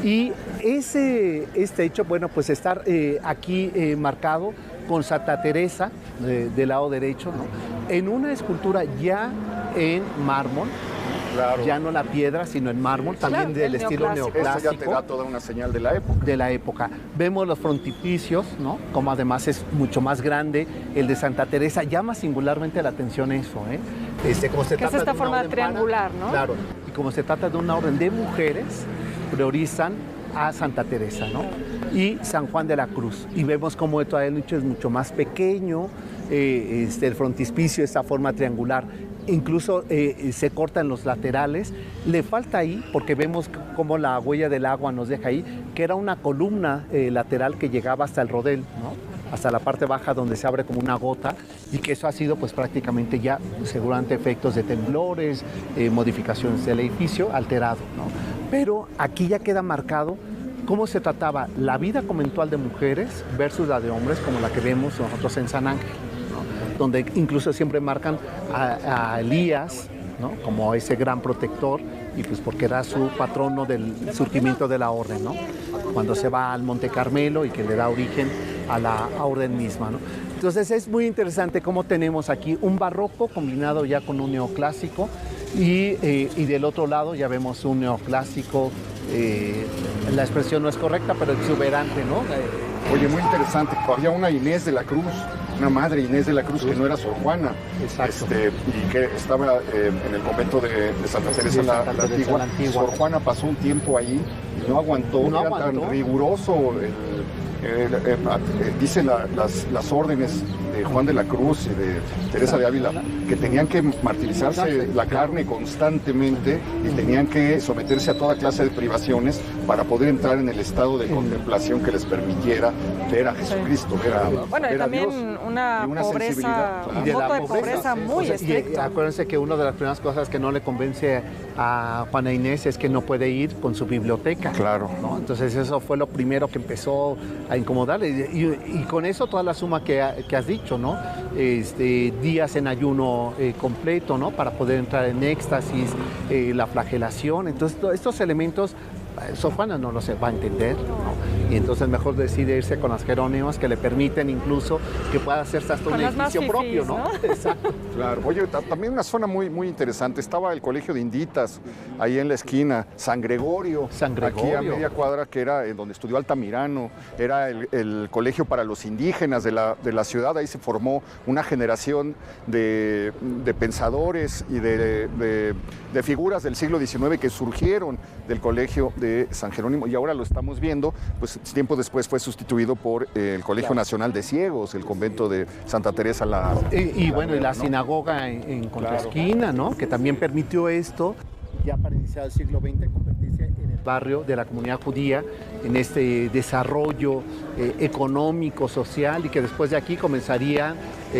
Y este hecho, bueno, pues estar aquí marcado con Santa Teresa del lado derecho, ¿no? En una escultura ya en mármol. Claro. Ya no la piedra, sino en mármol, también del estilo neoclásico. Esto ya te da toda una señal de la época. De la época. Vemos los frontispicios, ¿no? Como además es mucho más grande. El de Santa Teresa llama singularmente la atención eso, ¿eh? Como se trata es esta forma triangular, ¿no? Claro. Y como se trata de una orden de mujeres, priorizan a Santa Teresa, ¿no? Y San Juan de la Cruz. Y vemos como todavía el nicho es mucho más pequeño, el frontispicio, esta forma triangular. Incluso se cortan los laterales. Le falta ahí, porque vemos cómo la huella del agua nos deja ahí, que era una columna lateral que llegaba hasta el rodel, ¿no? Hasta la parte baja donde se abre como una gota, y que eso ha sido pues prácticamente ya seguramente efectos de temblores, modificaciones del edificio alterado, ¿no? Pero aquí ya queda marcado cómo se trataba la vida conventual de mujeres versus la de hombres, como la que vemos nosotros en San Ángel, ¿no? Donde incluso siempre marcan a Elías, ¿no? Como ese gran protector, y pues porque era su patrono del surgimiento de la orden, ¿no? Cuando se va al Monte Carmelo y que le da origen a la orden misma, ¿no? Entonces es muy interesante cómo tenemos aquí un barroco combinado ya con un neoclásico, y del otro lado ya vemos un neoclásico, la expresión no es correcta, pero exuberante, ¿no? Oye, muy interesante. Había una Inés de la Cruz, una madre Inés de la Cruz, que no era Sor Juana. Exacto. Y que estaba en el convento de Santa Teresa la Antigua. Sor Juana pasó un tiempo ahí y no aguantó. No era aguantó. tan riguroso. Dicen las órdenes de Juan de la Cruz y de Teresa de Ávila, que tenían que martirizarse la carne constantemente y tenían que someterse a toda clase de privaciones para poder entrar en el estado de contemplación que les permitiera ver a Jesucristo, bueno, y ver a también Dios. una pobreza, sensibilidad. un voto de pobreza muy estricto. Y acuérdense que una de las primeras cosas que no le convence a Juana Inés es que no puede ir con su biblioteca. Claro. ¿No? Entonces eso fue lo primero que empezó a incomodarle. Y con eso toda la suma que has dicho, ¿no? Días en ayuno completo, ¿no? Para poder entrar en éxtasis, la flagelación. Entonces estos elementos Sor Juana no los va a entender, ¿no? Y entonces mejor decide irse con las Jerónimas, que le permiten incluso que pueda hacerse hasta un edificio propio, ¿no? Exacto. Claro. Oye, también una zona muy, muy interesante. Estaba el Colegio de Inditas, ahí en la esquina. San Gregorio. Aquí a media cuadra, que era donde estudió Altamirano. Era el colegio para los indígenas de la ciudad. Ahí se formó una generación de pensadores y de figuras del siglo XIX que surgieron del colegio de San Jerónimo, y ahora lo estamos viendo, pues tiempo después fue sustituido por el Colegio Nacional de Ciegos, el convento de Santa Teresa y la sinagoga en contraesquina, ¿no? Que también permitió esto, ya para iniciar el siglo XX, convertirse en el barrio de la comunidad judía, en este desarrollo económico, social, y que después de aquí comenzaría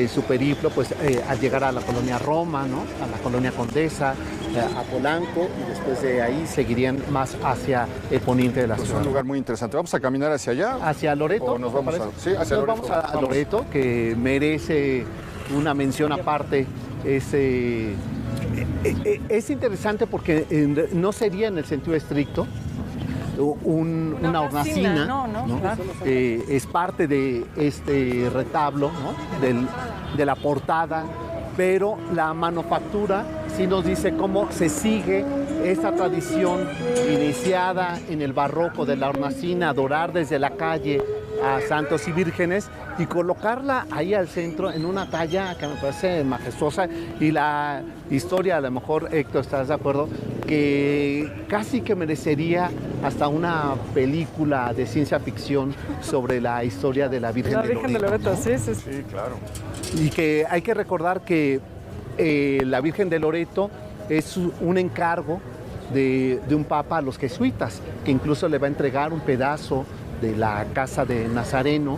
su periplo pues, a llegar a la colonia Roma, ¿no? A la colonia Condesa, a Polanco, y después de ahí seguirían más hacia el poniente de la ciudad. Es un lugar muy interesante. ¿Vamos a caminar hacia allá? ¿Hacia Loreto? ¿O nos vamos hacia Loreto? Vamos a Loreto, que merece una mención aparte. Es interesante porque no sería en el sentido estricto una hornacina, ¿no? Claro. Es parte de este retablo, ¿no? de la portada, pero la manufactura sí nos dice cómo se sigue esta tradición iniciada en el barroco de la hornacina, adorar desde la calle a santos y vírgenes y colocarla ahí al centro en una talla que me parece majestuosa. Y la historia, a lo mejor, Héctor, ¿estás de acuerdo? Que casi que merecería hasta una película de ciencia ficción sobre la historia de la Virgen de Loreto. ¿No? Sí, claro. Y que hay que recordar que la Virgen de Loreto es un encargo de un papa a los jesuitas, que incluso le va a entregar un pedazo de la casa de Nazareno,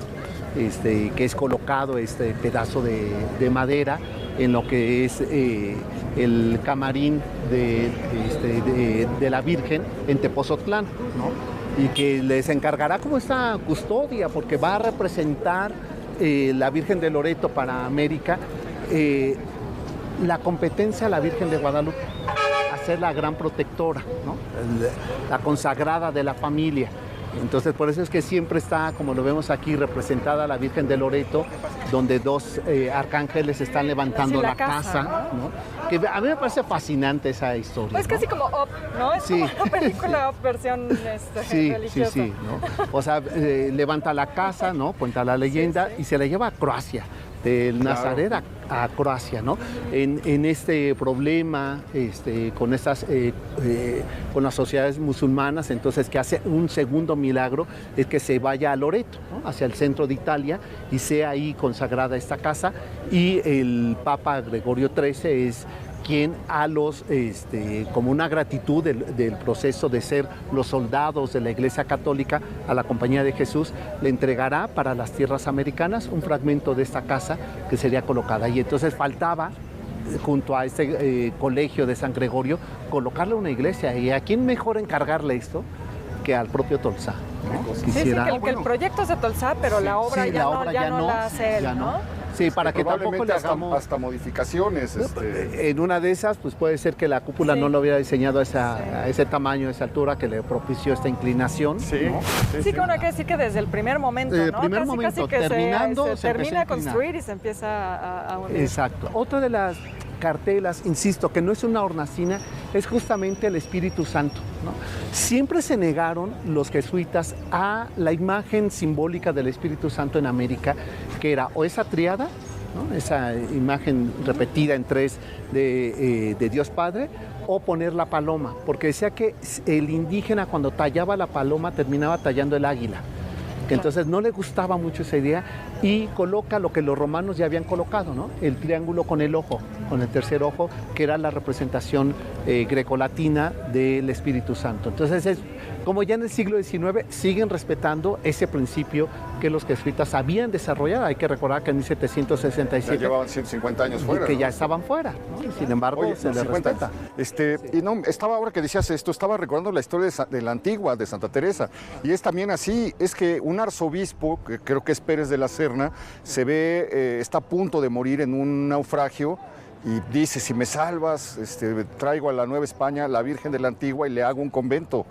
que es colocado este pedazo de madera en lo que es el camarín de la Virgen en Tepozotlán, ¿no? Y que les encargará como esta custodia, porque va a representar la Virgen de Loreto para América, la competencia a la Virgen de Guadalupe, a ser la gran protectora, ¿no? La consagrada de la familia. Entonces, por eso es que siempre está, como lo vemos aquí, representada la Virgen de Loreto, donde dos arcángeles están levantando la casa, ¿no? Que a mí me parece fascinante esa historia. Pues casi como Up, ¿no? Es como una película Up versión religiosa. Sí, ¿no? O sea, levanta la casa, ¿no? Cuenta la leyenda y se la lleva a Croacia. del Nazaret a Croacia, ¿no? En este problema con con las sociedades musulmanas, entonces que hace un segundo milagro es que se vaya a Loreto, ¿no? Hacia el centro de Italia, y sea ahí consagrada esta casa, y el Papa Gregorio XIII es quien como una gratitud del proceso de ser los soldados de la Iglesia Católica a la Compañía de Jesús, le entregará para las tierras americanas un fragmento de esta casa que sería colocada. Y entonces faltaba, junto a este colegio de San Gregorio, colocarle una iglesia. ¿Y a quién mejor encargarle esto que al propio Tolsá, ¿no? Que el proyecto es de Tolsá, pero la obra ya no la hace él, ¿no? Sí, para que tampoco le hagamos hasta modificaciones. En una de esas, pues puede ser que la cúpula no lo hubiera diseñado a ese tamaño, a esa altura, que le propició esta inclinación. Sí, ¿no? Sí, que uno hay que decir que desde el primer momento, ¿no? Casi que terminando, se termina a construir y se empieza a unir. Exacto. Otra de las cartelas, insisto, que no es una hornacina, es justamente el Espíritu Santo, ¿no? Siempre se negaron los jesuitas a la imagen simbólica del Espíritu Santo en América, que era o esa tríada, ¿no? Esa imagen repetida en 3 de Dios Padre, o poner la paloma, porque decía que el indígena cuando tallaba la paloma terminaba tallando el águila. Entonces no le gustaba mucho esa idea y coloca lo que los romanos ya habían colocado, ¿no? El triángulo con el ojo, con el tercer ojo, que era la representación grecolatina del Espíritu Santo. Entonces como ya en el siglo XIX siguen respetando ese principio que los jesuitas habían desarrollado. Hay que recordar que en 1767 ya llevaban 150 años fuera, y que ¿no? ya estaban fuera, ¿no? Y sin embargo se les respeta. Y no, estaba, ahora que decías esto, estaba recordando la historia de la Antigua, de Santa Teresa, y es también así, es que un arzobispo, que creo que es Pérez de la Serna, se ve, está a punto de morir en un naufragio, y dice, si me salvas, traigo a la Nueva España la Virgen de la Antigua y le hago un convento.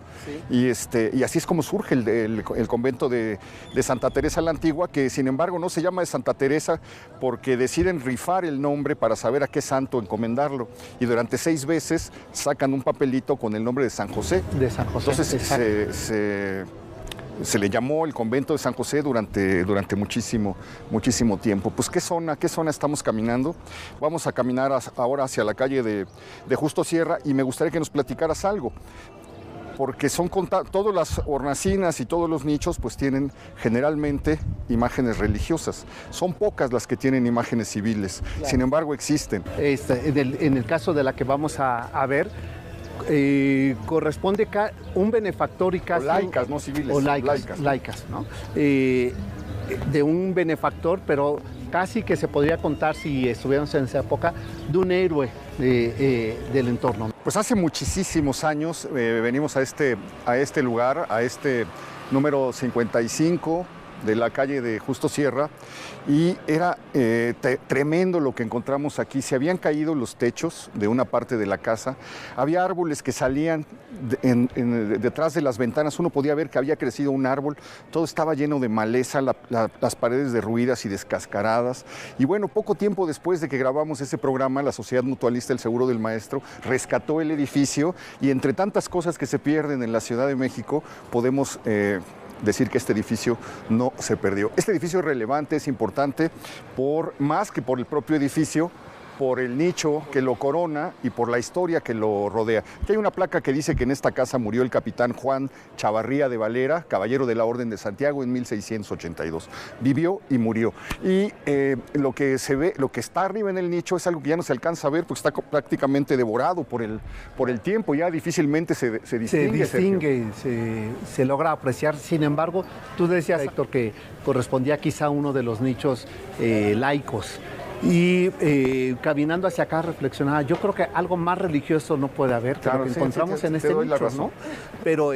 Sí. Y así es como surge el convento de Santa Teresa la Antigua, que sin embargo no se llama de Santa Teresa porque deciden rifar el nombre para saber a qué santo encomendarlo. Y durante 6 veces sacan un papelito con el nombre de San José. De San José. Entonces se le llamó el convento de San José durante muchísimo tiempo. Pues ¿qué zona estamos caminando? Vamos a caminar ahora hacia la calle de Justo Sierra, y me gustaría que nos platicaras algo, porque todas las hornacinas y todos los nichos pues tienen generalmente imágenes religiosas. Son pocas las que tienen imágenes civiles, claro. Sin embargo existen. En el caso de la que vamos a ver, corresponde un benefactor y casi... O laicas, no civiles. O laicas, ¿no? De un benefactor, pero casi que se podría contar, si estuviéramos en esa época, de un héroe del entorno. Pues hace muchísimos años venimos a este lugar, a este número 55 de la calle de Justo Sierra, y era tremendo lo que encontramos aquí. Se habían caído los techos de una parte de la casa, había árboles que salían detrás de las ventanas, uno podía ver que había crecido un árbol, todo estaba lleno de maleza, las paredes derruidas y descascaradas. Y bueno, poco tiempo después de que grabamos ese programa, la Sociedad Mutualista del Seguro del Maestro rescató el edificio, y entre tantas cosas que se pierden en la Ciudad de México, podemos decir que este edificio no se perdió. Este edificio es relevante, es importante, más que por el propio edificio, por el nicho que lo corona y por la historia que lo rodea. Aquí hay una placa que dice que en esta casa murió el capitán Juan Chavarría de Valera, caballero de la Orden de Santiago, en 1682. Vivió y murió. Y lo que se ve, lo que está arriba en el nicho es algo que ya no se alcanza a ver porque está prácticamente devorado por el tiempo. Ya difícilmente se distingue. Se logra apreciar. Sin embargo, tú decías, Héctor, que correspondía quizá a uno de los nichos laicos. Y caminando hacia acá reflexionaba, yo creo que algo más religioso no puede haber, claro, que lo que encontramos en este nicho, ¿no? Pero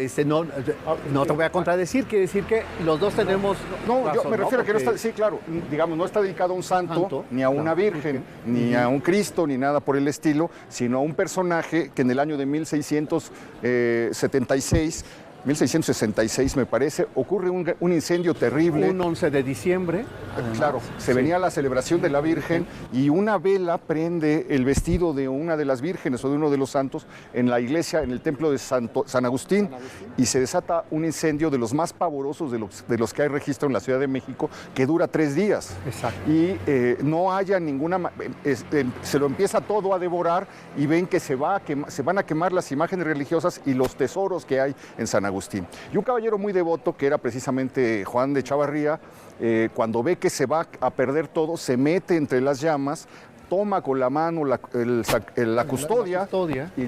no te voy a contradecir, quiere decir que los dos tenemos razón, yo me refiero a que no está, sí, claro, digamos, no está dedicado a un santo ni a una virgen, ni a un Cristo, ni nada por el estilo, sino a un personaje que en el año de 1676 1666 me parece, ocurre un incendio terrible. Un 11 de diciembre. Claro, se venía la celebración de la Virgen y una vela prende el vestido de una de las vírgenes o de uno de los santos en la iglesia, en el templo de San Agustín, y se desata un incendio de los más pavorosos de los que hay registro en la Ciudad de México, que dura 3 días. Exacto. Y no haya ninguna... se lo empieza todo a devorar y ven que se van a quemar las imágenes religiosas y los tesoros que hay en San Agustín. Y un caballero muy devoto, que era precisamente Juan de Chavarría, cuando ve que se va a perder todo, se mete entre las llamas, toma con la mano la custodia y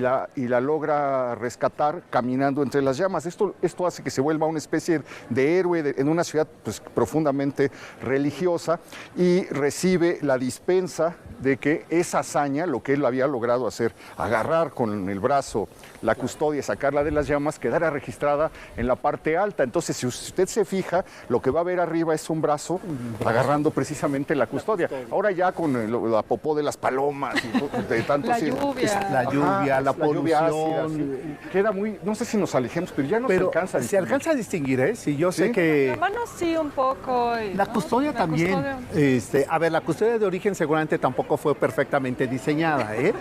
la logra rescatar caminando entre las llamas. Esto hace que se vuelva una especie de héroe en una ciudad pues, profundamente religiosa, y recibe la dispensa de que esa hazaña, lo que él había logrado hacer, agarrar con el brazo la custodia y sacarla de las llamas, quedara registrada en la parte alta. Entonces, si usted se fija, lo que va a ver arriba es un brazo agarrando precisamente la custodia. Ahora ya con la popó de las palomas y de tanto... La lluvia. La polución. Queda muy... No sé si nos alejemos, pero ya no se alcanza a distinguir. Se alcanza a distinguir, ¿eh? Sí, yo sé que... La mano sí, un poco. La custodia también. Custodia. A ver, la custodia de origen seguramente tampoco fue perfectamente diseñada, ¿eh?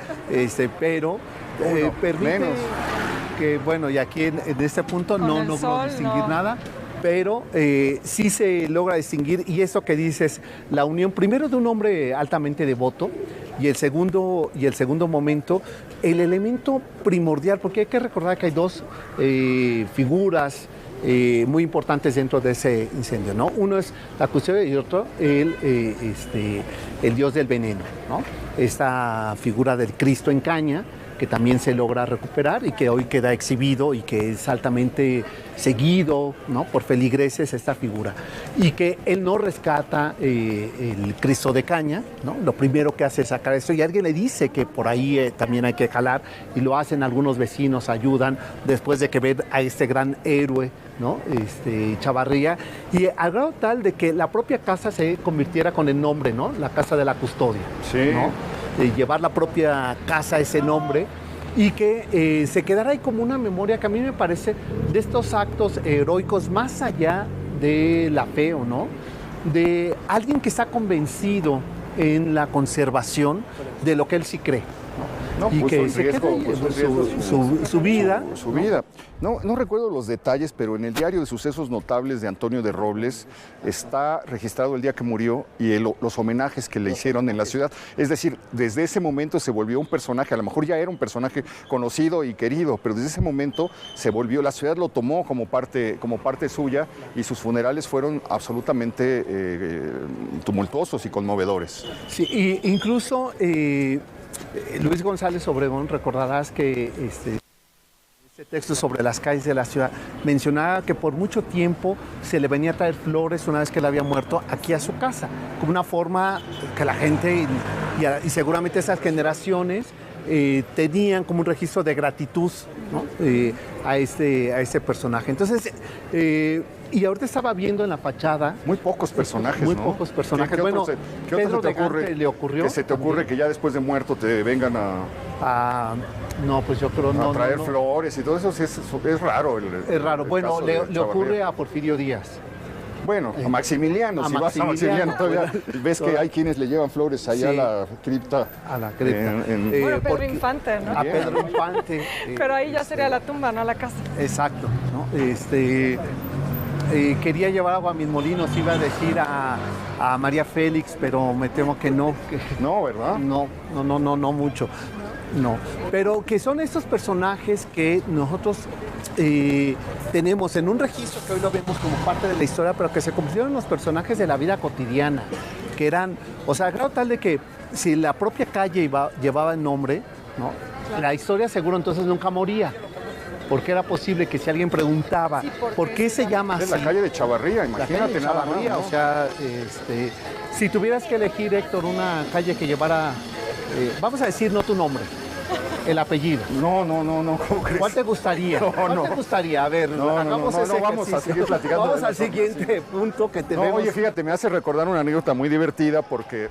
Pero permite que, bueno, y aquí en este punto no logro distinguir nada, pero sí se logra distinguir, y eso que dices, la unión primero de un hombre altamente devoto, y el segundo momento, el elemento primordial, porque hay que recordar que hay dos figuras muy importantes dentro de ese incendio, ¿no? Uno es la custodia y otro el dios del veneno, ¿no? Esta figura del Cristo en caña, que también se logra recuperar y que hoy queda exhibido y que es altamente seguido, ¿no? Por feligreses, esta figura. Y que él no rescata el Cristo de caña, ¿no? Lo primero que hace es sacar esto, y alguien le dice que por ahí también hay que jalar, y lo hacen algunos vecinos, ayudan, después de que ven a este gran héroe, ¿no? Chavarría, y al grado tal de que la propia casa se convirtiera con el nombre, ¿no? La Casa de la Custodia, sí, ¿no? Llevar la propia casa ese nombre, y que se quedara ahí como una memoria que a mí me parece de estos actos heroicos más allá de la fe, ¿o no? De alguien que está convencido en la conservación de lo que él sí cree. No, y que se queda su vida. Su vida. No recuerdo los detalles, pero en el diario de sucesos notables de Antonio de Robles está registrado el día que murió y los homenajes que le hicieron en la ciudad. Es decir, desde ese momento se volvió un personaje, a lo mejor ya era un personaje conocido y querido, pero desde ese momento se volvió, la ciudad lo tomó como parte suya, y sus funerales fueron absolutamente tumultuosos y conmovedores. Sí, y incluso... Luis González Obregón, recordarás que este texto sobre las calles de la ciudad mencionaba que por mucho tiempo se le venía a traer flores una vez que él había muerto aquí a su casa, como una forma que la gente y seguramente esas generaciones tenían como un registro de gratitud, ¿no? a este personaje. Entonces, y ahorita estaba viendo en la fachada... Muy pocos personajes, Muy ¿no? pocos personajes. ¿Qué bueno, Pedro de Gante le ocurrió. Que se te ocurre que ya después de muerto te vengan no, pues yo creo a traer flores y todo eso, es raro. Es raro. Bueno, le ocurre a Porfirio Díaz. Bueno, a Maximiliano, si vas a Maximiliano todavía ves que hay quienes le llevan flores allá a la cripta. A la cripta. Bueno, Pedro Infante, ¿no? A Pedro Infante. Pero ahí ya sería la tumba, no la casa. Exacto, ¿no? Quería llevar agua a mis molinos, iba a decir a María Félix, pero me temo que no. No, ¿verdad? No mucho. No, pero que son estos personajes que nosotros tenemos en un registro que hoy lo vemos como parte de la historia, pero que se convirtieron en los personajes de la vida cotidiana, que eran, o sea, a grado tal de que si la propia calle llevaba el nombre, ¿no? Claro. La historia seguro entonces nunca moría. Porque era posible que si alguien preguntaba por qué se llama así. Es la calle de Chavarría, imagínate nada más, ¿no? O sea, si tuvieras que elegir, Héctor, una calle que llevara, vamos a decir, no tu nombre, el apellido. No, ¿cómo crees? ¿Cuál te gustaría? ¿Cuál te gustaría? A ver, vamos a seguir platicando. Vamos al siguiente punto que tenemos. Oye, fíjate, me hace recordar una anécdota muy divertida porque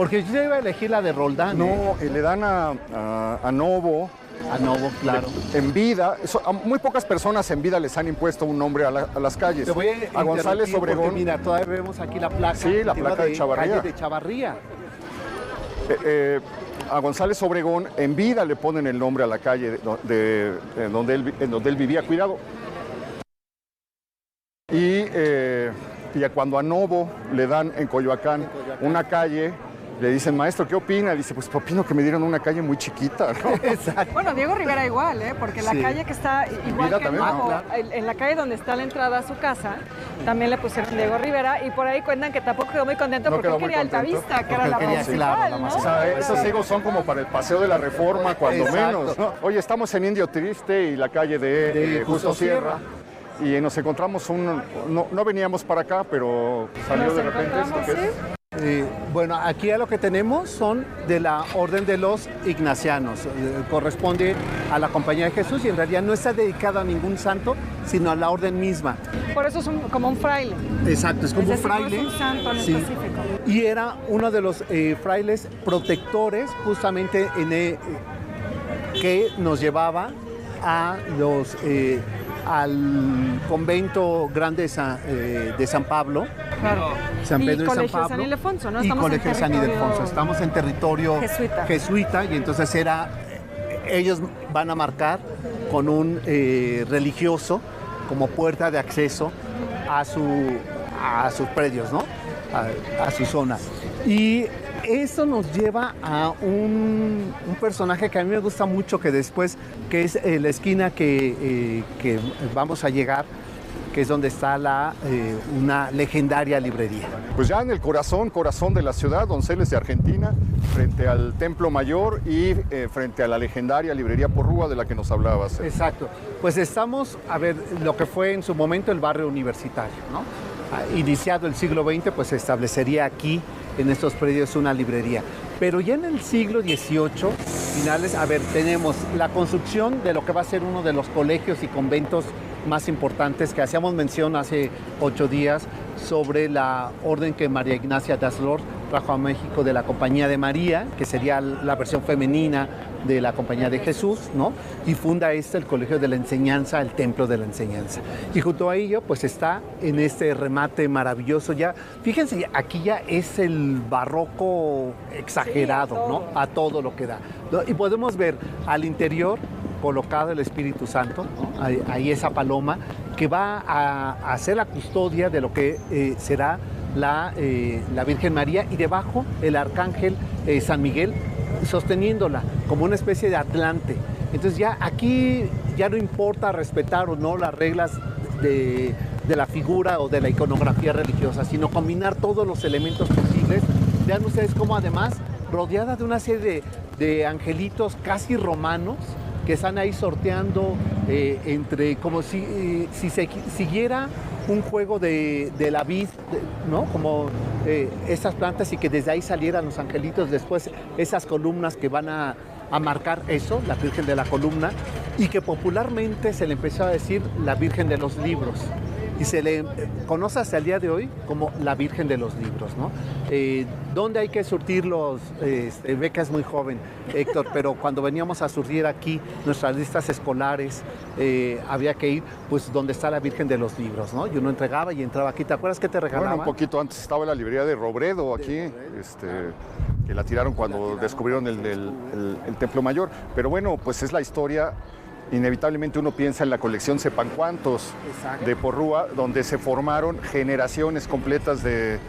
yo iba a elegir la de Roldán. No, le dan a Novo A Novo, claro. En vida, a muy pocas personas en vida les han impuesto un nombre a las calles. Te voy a González Obregón. Porque, mira, todavía vemos aquí la placa. Sí, la placa de Chavarría. Calle de Chavarría. A González Obregón en vida le ponen el nombre a la calle en donde él vivía, cuidado. Y cuando a Novo le dan en Coyoacán una calle, le dicen, maestro, ¿qué opina? Dice, pues opino que me dieron una calle muy chiquita, ¿no? Exacto. Bueno, Diego Rivera igual, porque la calle que está igual que también, Novo, en la calle donde está la entrada a su casa, también le pusieron Diego Rivera, y por ahí cuentan que tampoco quedó muy contento porque él quería Altavista, que era la principal, ¿no? O sea, esos higos son como para el Paseo de la Reforma, cuando menos, ¿no? Oye, estamos en Indio Triste y la calle de Justo Sierra. Y nos encontramos no veníamos para acá, pero salió de repente esto que es. Bueno, aquí lo que tenemos son de la Orden de los Ignacianos. Corresponde a la Compañía de Jesús y en realidad no está dedicada a ningún santo, sino a la orden misma. Por eso es como un fraile. Exacto, es como un fraile. No es un santo en específico. Y era uno de los frailes protectores justamente que nos llevaba a al convento grande de San Pablo. Claro. San Pedro y San Colegio Pablo. San Ildefonso, ¿no? Y Colegio San Ildefonso. Estamos en territorio jesuita y entonces ellos van a marcar con un religioso como puerta de acceso a sus predios, ¿no? A su zona. Y eso nos lleva a un personaje que a mí me gusta mucho, que después, que es la esquina que vamos a llegar, que es donde está una legendaria librería. Pues ya en el corazón de la ciudad, Donceles de Argentina, frente al Templo Mayor y frente a la legendaria librería Porrúa de la que nos hablabas. Exacto. Pues estamos a ver lo que fue en su momento el barrio universitario, ¿no? Iniciado el siglo XX, pues se establecería aquí, en estos predios, una librería. Pero ya en el siglo XVIII, finales, tenemos la construcción de lo que va a ser uno de los colegios y conventos más importantes, que hacíamos mención hace 8 días sobre la orden que María Ignacia de Aslor trajo a México de la Compañía de María, que sería la versión femenina de la Compañía de Jesús, ¿no? Y funda el Colegio de la Enseñanza, el Templo de la Enseñanza. Y junto a ello, pues está en este remate maravilloso ya. Fíjense, aquí ya es el barroco exagerado, ¿no? A todo lo que da, ¿no? Y podemos ver al interior colocado el Espíritu Santo, ¿no? Ahí esa paloma que va a hacer la custodia de lo que será la Virgen María, y debajo el Arcángel San Miguel sosteniéndola como una especie de Atlante. Entonces ya aquí ya no importa respetar o no las reglas de la figura o de la iconografía religiosa, sino combinar todos los elementos posibles. Vean ustedes cómo además rodeada de una serie de angelitos casi romanos que están ahí sorteando como si se siguiera un juego de la vid, ¿no? Como estas plantas, y que desde ahí salieran los angelitos, después esas columnas que van a marcar eso, la Virgen de la Columna, y que popularmente se le empezó a decir la Virgen de los Libros. Y se le conoce hasta el día de hoy como la Virgen de los Libros, ¿no? ¿Dónde hay que surtir Beca es muy joven, Héctor, pero cuando veníamos a surtir aquí nuestras listas escolares, había que ir, pues, donde está la Virgen de los Libros, ¿no? Y uno entregaba y entraba aquí. ¿Te acuerdas qué te regalaban? Bueno, un poquito antes estaba la librería de Robredo aquí, que la tiraron cuando descubrieron el Templo Mayor. Pero bueno, pues es la historia. Inevitablemente uno piensa en la colección Sepan Cuántos de Porrúa, donde se formaron generaciones completas de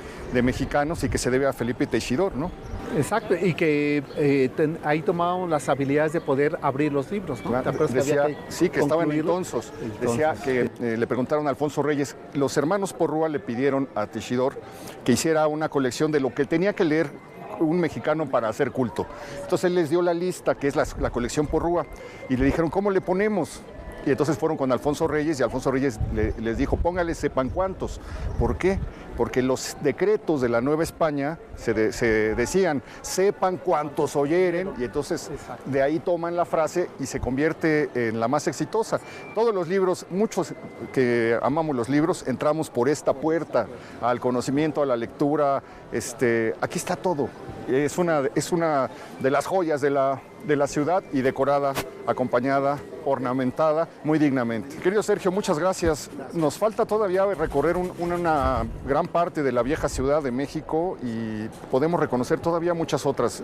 mexicanos y que se debe a Felipe Teixidor, ¿no? Exacto, y que ahí tomábamos las habilidades de poder abrir los libros, ¿no? Claro, decía, que estaban entonces. Decía que le preguntaron a Alfonso Reyes, los hermanos Porrúa le pidieron a Teixidor que hiciera una colección de lo que tenía que leer un mexicano para hacer culto. Entonces él les dio la lista, que es la colección Porrúa, y le dijeron, ¿cómo le ponemos? Y entonces fueron con Alfonso Reyes, y Alfonso Reyes les dijo, póngale Sepan Cuántos. ¿Por qué? Porque los decretos de la Nueva España se decían, sepan cuántos oyeren, y entonces de ahí toman la frase y se convierte en la más exitosa. Todos los libros, muchos que amamos los libros, entramos por esta puerta al conocimiento, a la lectura. Aquí está todo. es una de las joyas de la ciudad y decorada, acompañada, ornamentada muy dignamente. Querido Sergio, muchas gracias. Nos falta todavía recorrer una gran parte de la vieja Ciudad de México y podemos reconocer todavía muchas otras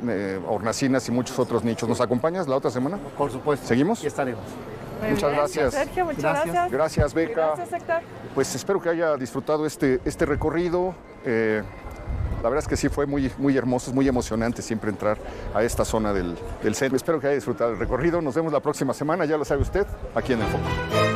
hornacinas y muchos otros nichos. ¿Nos acompañas la otra semana? Por supuesto. ¿Seguimos? Aquí estaremos. Muchas gracias. Sergio, muchas gracias. Gracias, Beca. Gracias, Héctor. Pues espero que haya disfrutado este recorrido. La verdad es que sí fue muy hermoso, es muy emocionante siempre entrar a esta zona del centro. Espero que haya disfrutado el recorrido. Nos vemos la próxima semana, ya lo sabe usted, aquí en El Foco.